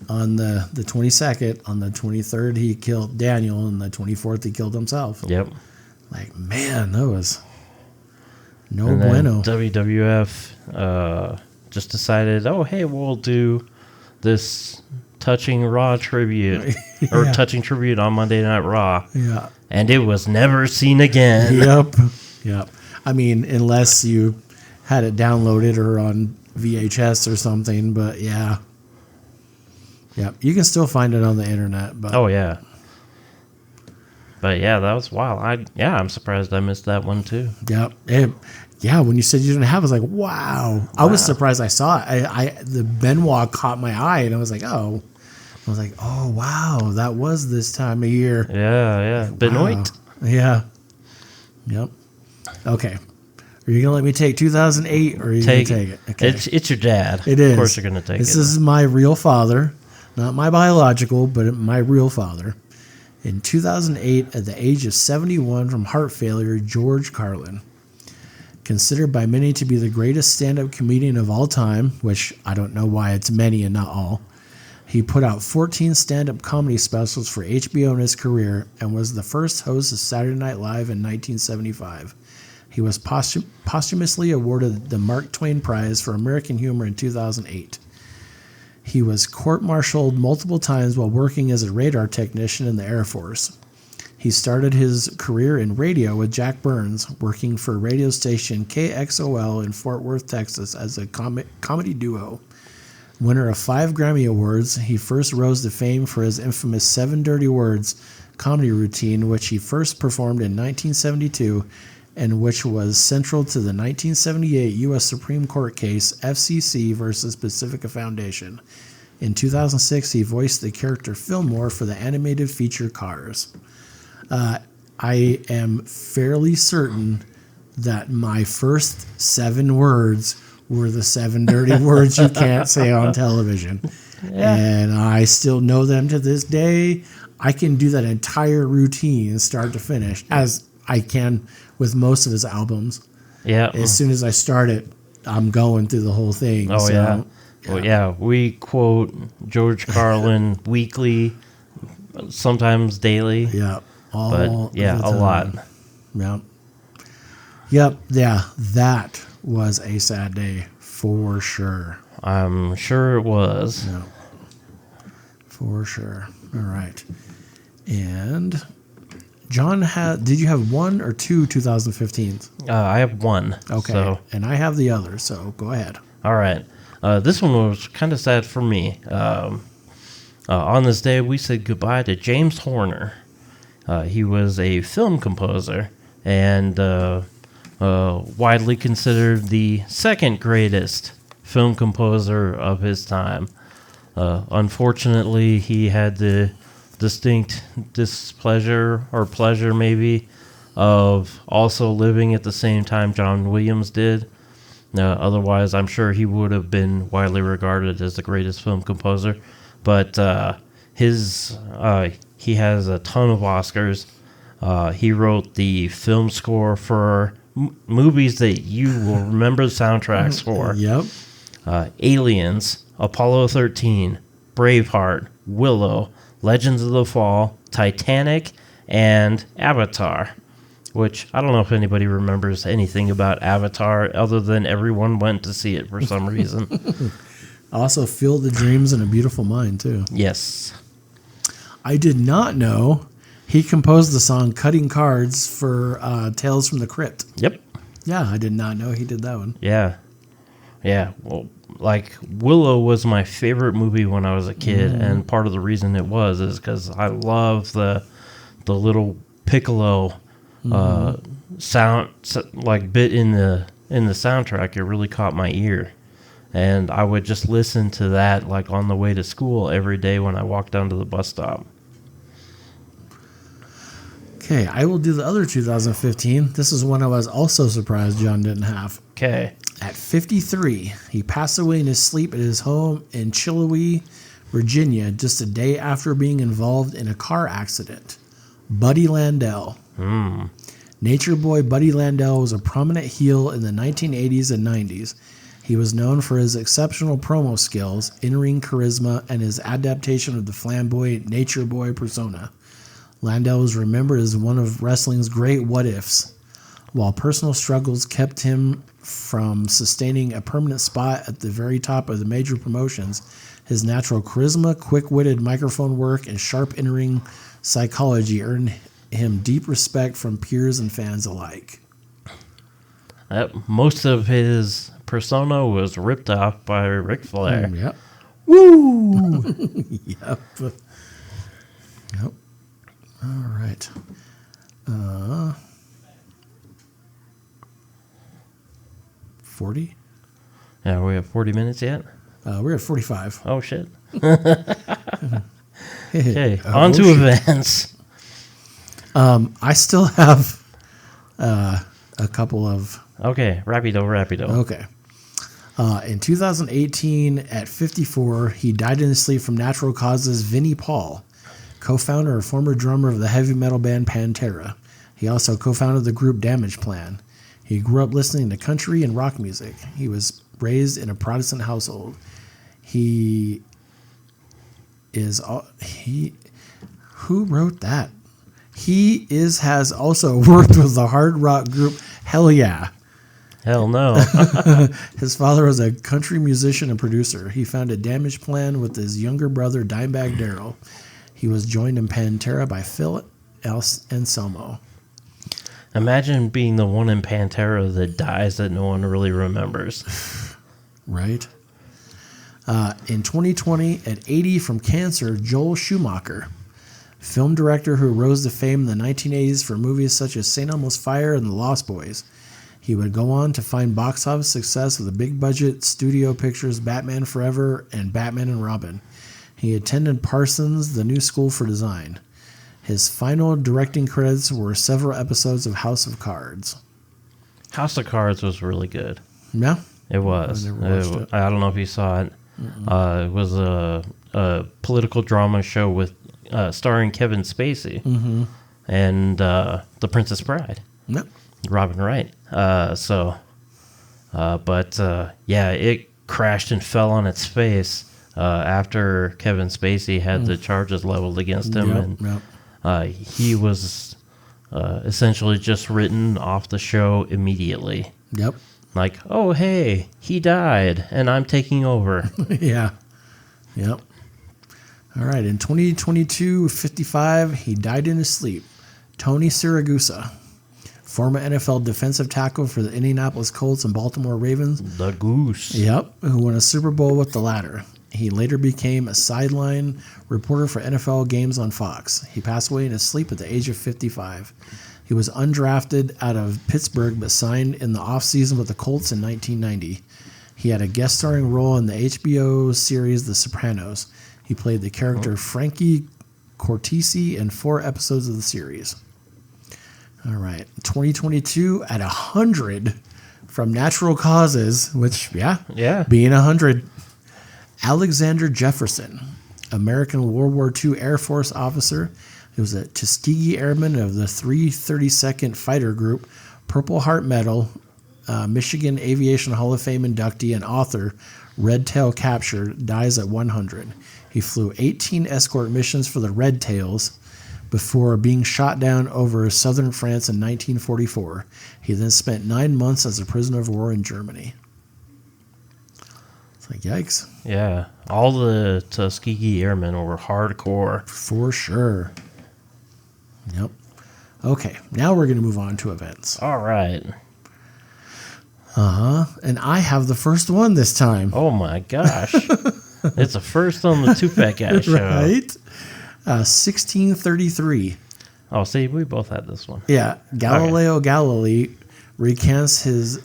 on the 22nd. On the 23rd, he killed Daniel. And the 24th, he killed himself. Yep. Like, man, that was no And then bueno. WWF just decided, oh, hey, we'll do this touching Raw tribute or Yeah. touching tribute on Monday Night Raw. Yeah. And it was never seen again. Yep. Yep. I mean, unless you had it downloaded or on VHS or something, but yeah. Yep. You can still find it on the internet, but Oh, yeah. But yeah, that was wild. I'm surprised I missed that one too. yep. Yeah, when you said you didn't have it, I was like, wow. I was surprised I saw it. The Benoit caught my eye, and I was like, oh. I was like, oh, wow, that was this time of year. Yeah. Benoit. Wow. Yeah. Yep. Okay. Are you going to let me take 2008, or are you going to take it? Okay. It's your dad. It is. Of course you're going to take This it. is my real father, not my biological, but my real father. In 2008, at the age of 71 from heart failure, George Carlin, considered by many to be the greatest stand-up comedian of all time, which I don't know why it's many and not all. He put out 14 stand-up comedy specials for HBO in his career and was the first host of Saturday Night Live in 1975. He was posthumously awarded the Mark Twain Prize for American Humor in 2008. He was court-martialed multiple times while working as a radar technician in the Air Force. He started his career in radio with Jack Burns, working for radio station KXOL in Fort Worth, Texas, as a comedy duo. Winner of 5 Grammy Awards, he first rose to fame for his infamous 7 Dirty Words comedy routine, which he first performed in 1972 and which was central to the 1978 U.S. Supreme Court case FCC versus Pacifica Foundation. In 2006, he voiced the character Fillmore for the animated feature Cars. I am fairly certain that my first 7 words were the 7 dirty words you can't say on television. Yeah. And I still know them to this day. I can do that entire routine start to finish, as I can with most of his albums. Yeah. As soon as I start it, I'm going through the whole thing. Oh, yeah. Well, yeah, we quote George Carlin weekly, sometimes daily. Yeah. But yeah, a lot. Yep. Yep. Yeah. That was a sad day for sure. I'm sure it was. Yeah. For sure. All right. And John, did you have 1 or 2 2015s? I have 1. Okay. So. And I have the other, so go ahead. All right. This one was kind of sad for me. On this day, we said goodbye to James Horner. He was a film composer and widely considered the second greatest film composer of his time. Unfortunately, he had the distinct displeasure or pleasure maybe of also living at the same time John Williams did. Otherwise, I'm sure he would have been widely regarded as the greatest film composer. But he has a ton of Oscars. He wrote the film score for movies that you will remember the soundtracks for. Yep. Aliens, Apollo 13, Braveheart, Willow, Legends of the Fall, Titanic, and Avatar. Which, I don't know if anybody remembers anything about Avatar other than everyone went to see it for some reason. Also, Field of Dreams and A Beautiful Mind, too. Yes. I did not know he composed the song Cutting Cards for Tales from the Crypt. Yep. Yeah, I did not know he did that one. Yeah. Yeah. Well, like, Willow was my favorite movie when I was a kid, and part of the reason it was is because I love the little piccolo sound, like, bit in the soundtrack. It really caught my ear. And I would just listen to that, like, on the way to school every day when I walked down to the bus stop. Okay, I will do the other 2015. This is one I was also surprised John didn't have. Okay. At 53, he passed away in his sleep at his home in Chiloé, Virginia, just a day after being involved in a car accident. Buddy Landell. Nature Boy Buddy Landell was a prominent heel in the 1980s and 90s. He was known for his exceptional promo skills, in-ring charisma, and his adaptation of the flamboyant Nature Boy persona. Landell was remembered as one of wrestling's great what-ifs. While personal struggles kept him from sustaining a permanent spot at the very top of the major promotions, his natural charisma, quick-witted microphone work, and sharp in-ring psychology earned him deep respect from peers and fans alike. Most of his persona was ripped off by Ric Flair. Yep. Woo! Yep. Yep. All right. 40? Yeah, we have 40 minutes yet? We're at 45. Oh, shit. Okay, on to events. I still have a couple of... Okay, rapido. Okay. In 2018, at 54, he died in his sleep from natural causes. Vinnie Paul, co-founder and former drummer of the heavy metal band Pantera. He also co-founded the group Damage Plan. He grew up listening to country and rock music. He was raised in a Protestant household. Who wrote that? Has also worked with the hard rock group Hell Yeah. Hell no. His father was a country musician and producer. He founded Damage Plan with his younger brother Dimebag Darrell. He was joined in Pantera by Phil Anselmo. Imagine being the one in Pantera that dies that no one really remembers. Right? In 2020, at 80 from cancer, Joel Schumacher, film director who rose to fame in the 1980s for movies such as St. Elmo's Fire and The Lost Boys. He would go on to find box office success with the big-budget studio pictures Batman Forever and Batman and Robin. He attended Parsons, the New School for Design. His final directing credits were several episodes of House of Cards. House of Cards was really good. Yeah? It was. I never watched it. I don't know if you saw it. It was a political drama show with starring Kevin Spacey and The Princess Bride. Yep. Robin Wright. It crashed and fell on its face after Kevin Spacey had the charges leveled against him. He was essentially just written off the show immediately. Yep. Like, oh, hey, he died, and I'm taking over. Yeah. Yep. All right. In 2022, 55, he died in his sleep. Tony Siragusa, former NFL defensive tackle for the Indianapolis Colts and Baltimore Ravens. The Goose. Yep. Who won a Super Bowl with the latter. He later became a sideline reporter for NFL games on Fox. He passed away in his sleep at the age of 55. He was undrafted out of Pittsburgh but signed in the offseason with the Colts in 1990. He had a guest starring role in the HBO series The Sopranos. He played the character Frankie Cortese in 4 episodes of the series. All right. 2022 at 100 from natural causes, which, being 100. Alexander Jefferson, American World War II Air Force officer. He was a Tuskegee Airman of the 332nd Fighter Group, Purple Heart Medal, Michigan Aviation Hall of Fame inductee and author, Red Tail Capture, dies at 100. He flew 18 escort missions for the Red Tails before being shot down over southern France in 1944. He then spent 9 months as a prisoner of war in Germany. It's like, yikes. Yeah, all the Tuskegee Airmen were hardcore. For sure. Yep. Okay, now we're going to move on to events. All right. And I have the first one this time. Oh my gosh. It's a first on the Two Fat Guys show. Right? 1633. Oh, see, we both had this one. Yeah. Galileo Galilei recants his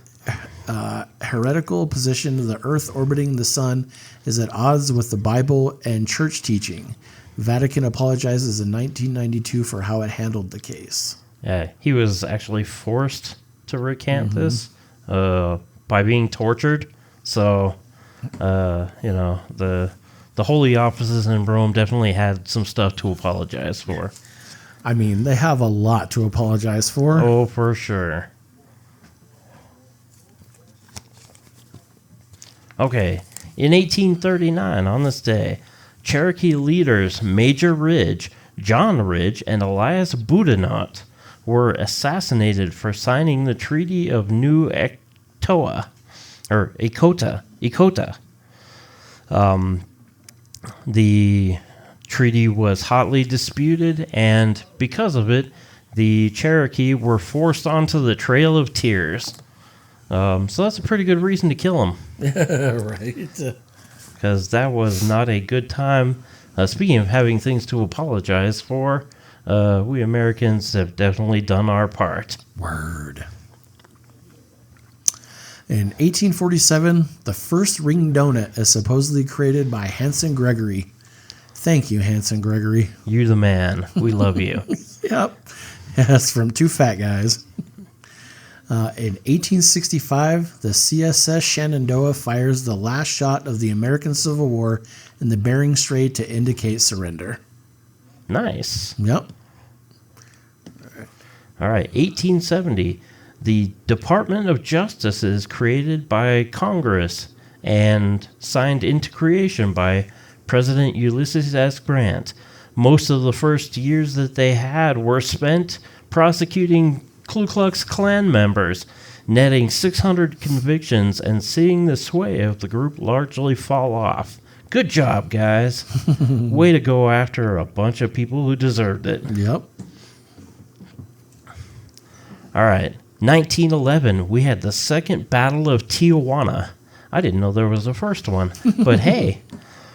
heretical position of the Earth orbiting the sun is at odds with the Bible and church teaching. Vatican apologizes in 1992 for how it handled the case. Yeah, he was actually forced to recant this by being tortured. So, the the holy offices in Rome definitely had some stuff to apologize for. I mean, they have a lot to apologize for. Oh, for sure. Okay, in 1839, on this day, Cherokee leaders Major Ridge, John Ridge, and Elias Boudinot were assassinated for signing the Treaty of New Echota. The treaty was hotly disputed, and because of it, the Cherokee were forced onto the Trail of Tears. So that's a pretty good reason to kill them. Right. Because that was not a good time. Speaking of having things to apologize for, we Americans have definitely done our part. Word. In 1847, the first ring donut is supposedly created by Hanson Gregory. Thank you, Hanson Gregory. You the man. We love you. Yep. That's from Two Fat Guys. In 1865, the CSS Shenandoah fires the last shot of the American Civil War in the Bering Strait to indicate surrender. Nice. Yep. All right, 1870. The Department of Justice is created by Congress and signed into creation by President Ulysses S. Grant. Most of the first years that they had were spent prosecuting Ku Klux Klan members, netting 600 convictions and seeing the sway of the group largely fall off. Good job, guys. Way to go after a bunch of people who deserved it. Yep. All right. 1911, we had the second Battle of Tijuana. I didn't know there was a first one. But hey,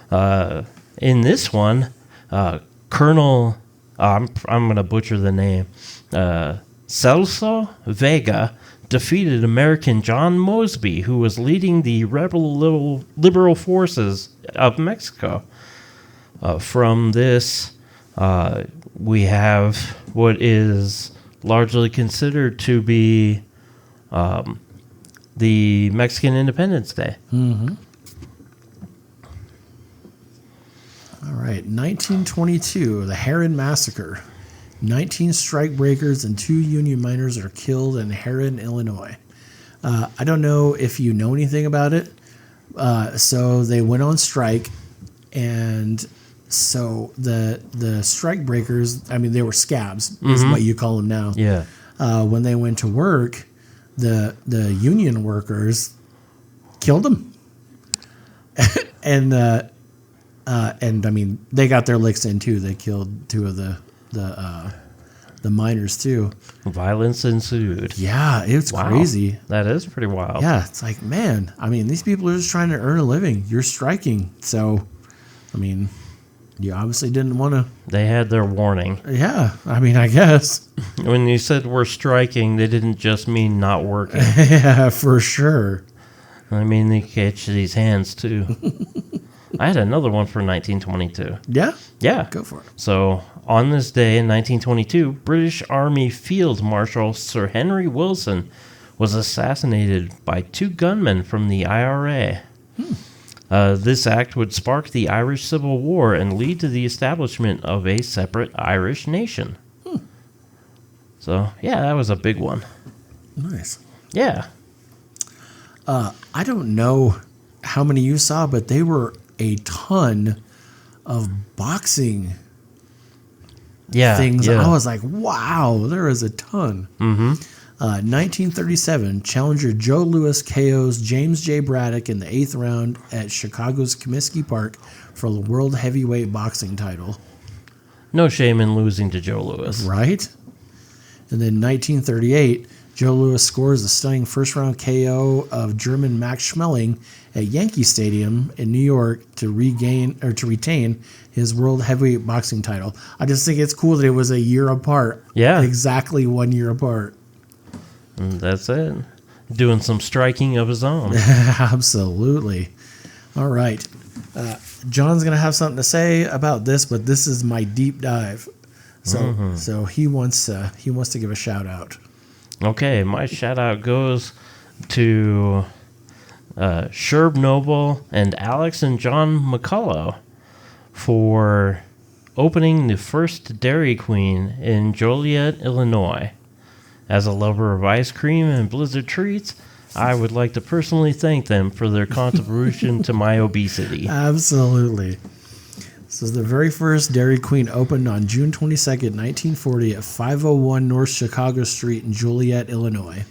in this one, Colonel, I'm going to butcher the name, Celso Vega defeated American John Mosby, who was leading the rebel liberal forces of Mexico. From this, we have what is largely considered to be the Mexican Independence Day. Mm-hmm. All right, 1922, the Heron Massacre. 19 strikebreakers and 2 union miners are killed in Heron, Illinois. I don't know if you know anything about it. So they went on strike, and so the strikebreakers, I mean, they were scabs, is what you call them now. Yeah. When they went to work, the union workers killed them. And I mean, they got their licks in too. They killed 2 of the miners too. Violence ensued. Yeah, it's Wow. crazy. That is pretty wild. Yeah, it's like, man, I mean, these people are just trying to earn a living. You're striking. So, I mean, you obviously didn't want to. They had their warning. Yeah, I mean, I guess. When you said we're striking, they didn't just mean not working. Yeah, for sure. I mean, they catch these hands too. I had another one for 1922. Yeah? Yeah. Go for it. So, on this day in 1922, British Army Field Marshal Sir Henry Wilson was assassinated by 2 gunmen from the IRA. This act would spark the Irish Civil War and lead to the establishment of a separate Irish nation. So, yeah, that was a big one. Nice. Yeah. I don't know how many you saw, but they were a ton of boxing things. Yeah. I was like, wow, there is a ton. 1937, challenger Joe Louis KOs James J. Braddock in the 8th round at Chicago's Comiskey Park for the World Heavyweight Boxing title. No shame in losing to Joe Louis. Right? And then 1938, Joe Louis scores a stunning first-round KO of German Max Schmeling at Yankee Stadium in New York to retain his World Heavyweight Boxing title. I just think it's cool that it was a year apart. Yeah. Exactly 1 year apart. And that's it. Doing some striking of his own. Absolutely. All right. John's going to have something to say about this, but this is my deep dive. So he wants to give a shout out. Okay, my shout out goes to Sherb Noble and Alex and John McCullough. for opening the first Dairy Queen in Joliet, Illinois. As a lover of ice cream and Blizzard treats, I would like to personally thank them for their contribution to my obesity. Absolutely. This is the very first Dairy Queen opened on June 22nd, 1940 at 501 North Chicago Street in Joliet, Illinois.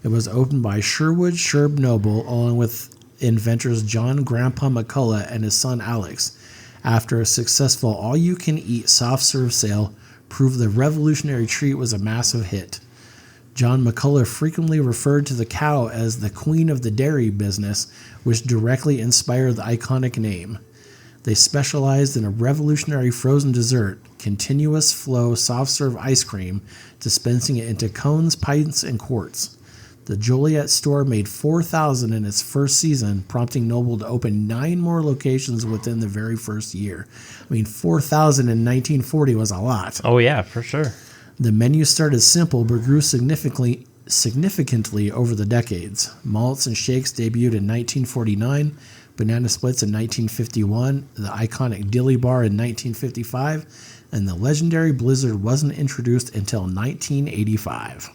It was opened by Sherwood Sherb Noble along with inventors John Grandpa McCullough and his son Alex, after a successful all-you-can-eat soft-serve sale proved the revolutionary treat was a massive hit. John McCullough frequently referred to the cow as the queen of the dairy business, which directly inspired the iconic name. They specialized in a revolutionary frozen dessert, continuous flow soft-serve ice cream, dispensing it into cones, pints, and quarts. The Joliet store made $4,000 in its first season, prompting Noble to open 9 more locations within the very first year. I mean, $4,000 in 1940 was a lot. Oh, yeah, for sure. The menu started simple but grew significantly over the decades. Malts and shakes debuted in 1949, banana splits in 1951, the iconic Dilly Bar in 1955, and the legendary Blizzard wasn't introduced until 1985.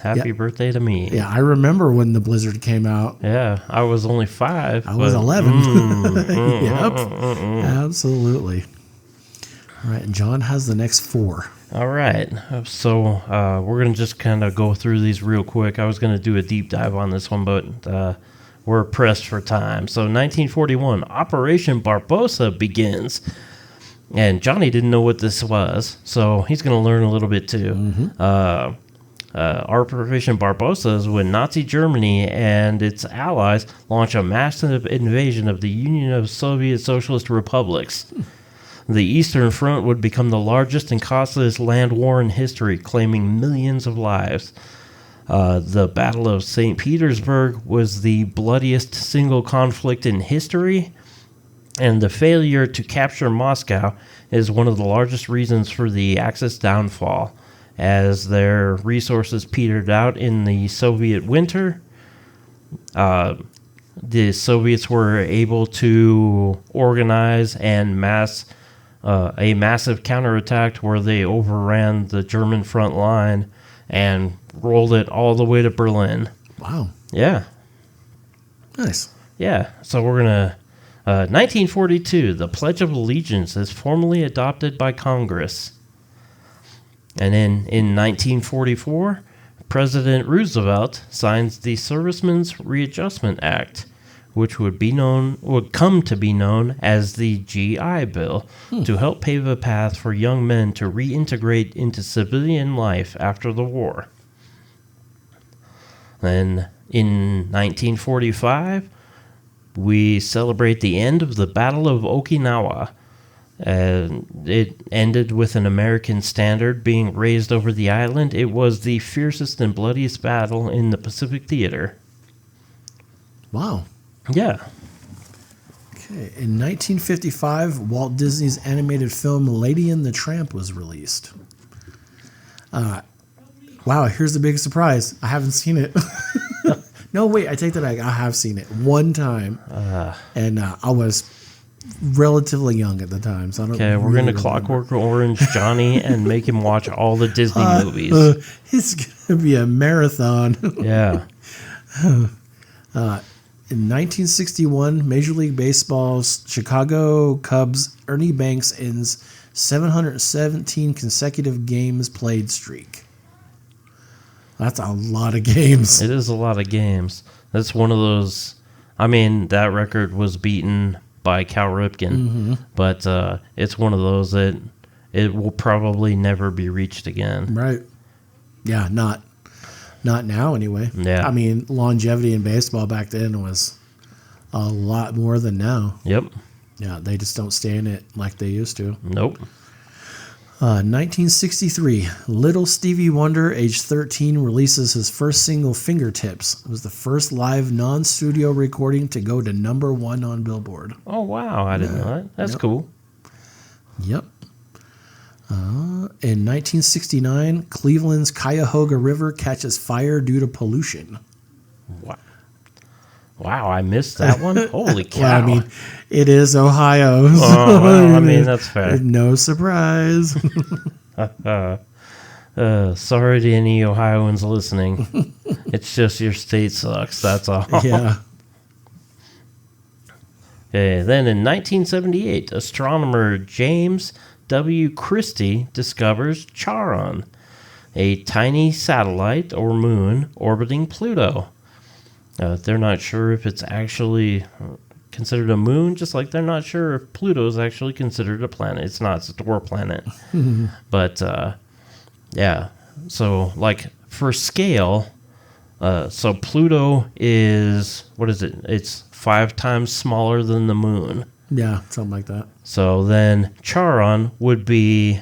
Happy birthday to me. Yeah, I remember when the Blizzard came out. Yeah, I was only 5. I was 11. Yep, absolutely. All right, and John has the next 4. All right, so we're going to just kind of go through these real quick. I was going to do a deep dive on this one, but we're pressed for time. So 1941, Operation Barbossa begins. And Johnny didn't know what this was, so he's going to learn a little bit too. Operation Barbossa is when Nazi Germany and its allies launch a massive invasion of the Union of Soviet Socialist Republics. The Eastern Front would become the largest and costliest land war in history, claiming millions of lives. The Battle of St. Petersburg was the bloodiest single conflict in history, and the failure to capture Moscow is one of the largest reasons for the Axis downfall, as their resources petered out in the Soviet winter. The Soviets were able to organize and a massive counterattack where they overran the German front line and rolled it all the way to Berlin. Wow. Yeah. Nice. Yeah. So we're going to... 1942, the Pledge of Allegiance is formally adopted by Congress. And then in 1944, President Roosevelt signs the Servicemen's Readjustment Act, which would come to be known as the GI Bill, to help pave a path for young men to reintegrate into civilian life after the war. Then in 1945, we celebrate the end of the Battle of Okinawa. It ended with an American standard being raised over the island. It was the fiercest and bloodiest battle in the Pacific Theater. Wow. Yeah. Okay. In 1955, Walt Disney's animated film Lady and the Tramp was released. Wow, here's the big surprise. I haven't seen it. No, wait, I take that back. I have seen it one time. And I was relatively young at the time. So I don't Okay, we're really going to Clockwork Orange Johnny and make him watch all the Disney movies. It's going to be a marathon. Yeah. In 1961, Major League Baseball's Chicago Cubs' Ernie Banks ends 717 consecutive games played streak. That's a lot of games. It is a lot of games. That's one of those... I mean, that record was beaten by Cal Ripken, but it's one of those that it will probably never be reached again. Right. Yeah, not now anyway. Yeah. I mean, longevity in baseball back then was a lot more than now. Yep. Yeah, they just don't stay in it like they used to. Nope. 1963, Little Stevie Wonder, age 13, releases his first single, Fingertips. It was the first live non-studio recording to go to number 1 on Billboard. Oh, wow. I didn't know that. That's cool. Yep. In 1969, Cleveland's Cuyahoga River catches fire due to pollution. Wow. Wow, I missed that one. Holy cow! Well, I mean, it is Ohio. I mean, that's fair. No surprise. Sorry to any Ohioans listening. It's just your state sucks. That's all. Yeah. Okay, then in 1978, astronomer James W. Christie discovers Charon, a tiny satellite or moon orbiting Pluto. They're not sure if it's actually considered a moon, just like they're not sure if Pluto is actually considered a planet. It's not, it's a dwarf planet. But, yeah. So, like, for scale, so Pluto is, what is it? It's 5 times smaller than the moon. Yeah, something like that. So then Charon would be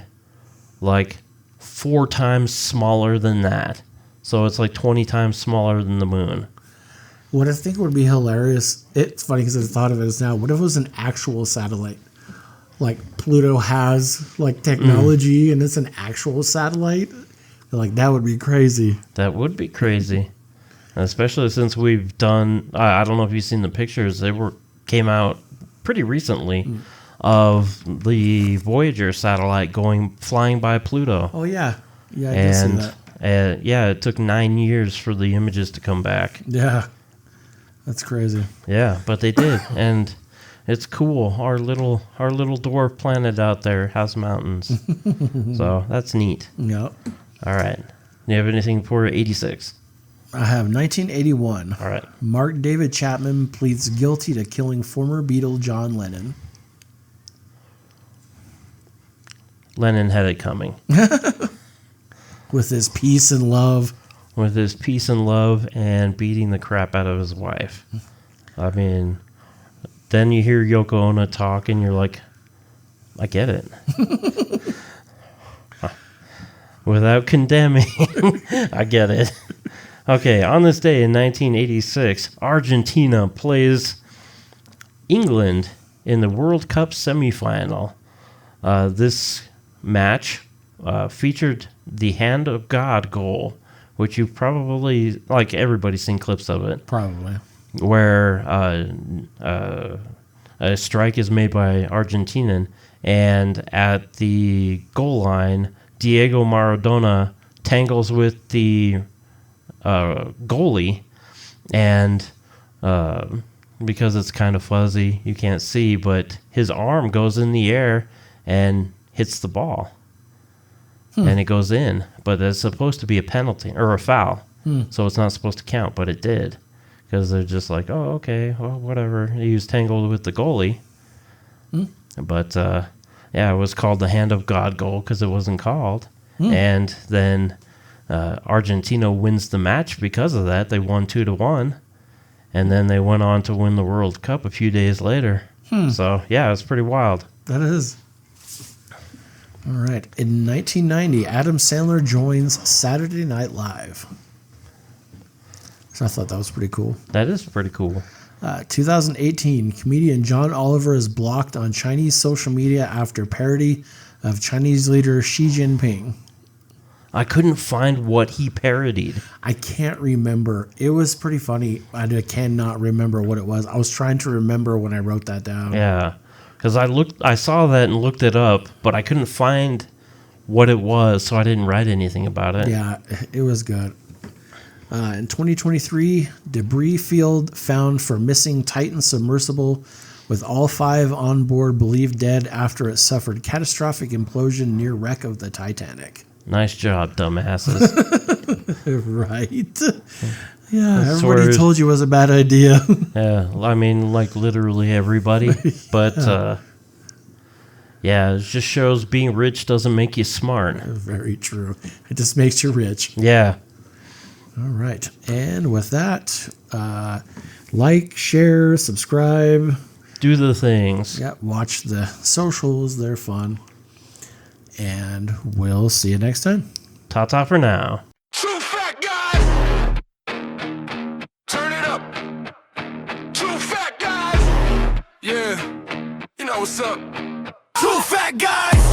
like 4 times smaller than that. So it's like 20 times smaller than the moon. What I think would be hilarious, it's funny because I thought of it as now, what if it was an actual satellite? Like Pluto has like technology and it's an actual satellite? Like that would be crazy. That would be crazy. Especially since we've done, I don't know if you've seen the pictures, came out pretty recently of the Voyager satellite flying by Pluto. Oh yeah. Yeah, I did see that. Yeah, it took 9 years for the images to come back. Yeah. That's crazy. Yeah, but they did, and it's cool. Our little dwarf planet out there has mountains, so that's neat. Yep. All right, you have anything for 86? I have 1981. All right. Mark David Chapman pleads guilty to killing former Beatle John Lennon. Lennon had it coming. With his peace and love. With his peace and love and beating the crap out of his wife. I mean, then you hear Yoko Ono talk and you're like, I get it. Without condemning, I get it. Okay, on this day in 1986, Argentina plays England in the World Cup semifinal. This match featured the Hand of God goal, which you probably, like everybody's seen clips of it. Probably. Where a strike is made by Argentinian, and at the goal line, Diego Maradona tangles with the goalie, and because it's kind of fuzzy, you can't see, but his arm goes in the air and hits the ball. And it goes in, but it's supposed to be a penalty or a foul, so it's not supposed to count, but it did, because they're just like, oh, okay, well, whatever. He was tangled with the goalie, but yeah, it was called the Hand of God goal because it wasn't called, and then Argentina wins the match because of that. They won 2-1, and then they went on to win the World Cup a few days later. So yeah, it's pretty wild. That is. All right. In 1990, Adam Sandler joins Saturday Night Live. So I thought that was pretty cool. That is pretty cool. 2018, comedian John Oliver is blocked on Chinese social media after parody of Chinese leader Xi Jinping. I couldn't find what he parodied. I can't remember. It was pretty funny. I cannot remember what it was. I was trying to remember when I wrote that down. Yeah, because I saw that and looked it up, but I couldn't find what it was, so I didn't write anything about it. Yeah, it was good. In 2023, debris field found for missing Titan submersible with all 5 on board believed dead after it suffered catastrophic implosion near wreck of the Titanic. Nice job, dumbasses. Right. Yeah, everybody told you it was a bad idea. Yeah, I mean, like literally everybody. But, yeah, it just shows being rich doesn't make you smart. Very true. It just makes you rich. Yeah. All right. And with that, like, share, subscribe. Do the things. Yeah, watch the socials. They're fun. And we'll see you next time. Ta-ta for now. True fat guys! Turn it up. True fat guys! Yeah, you know what's up. True fat guys!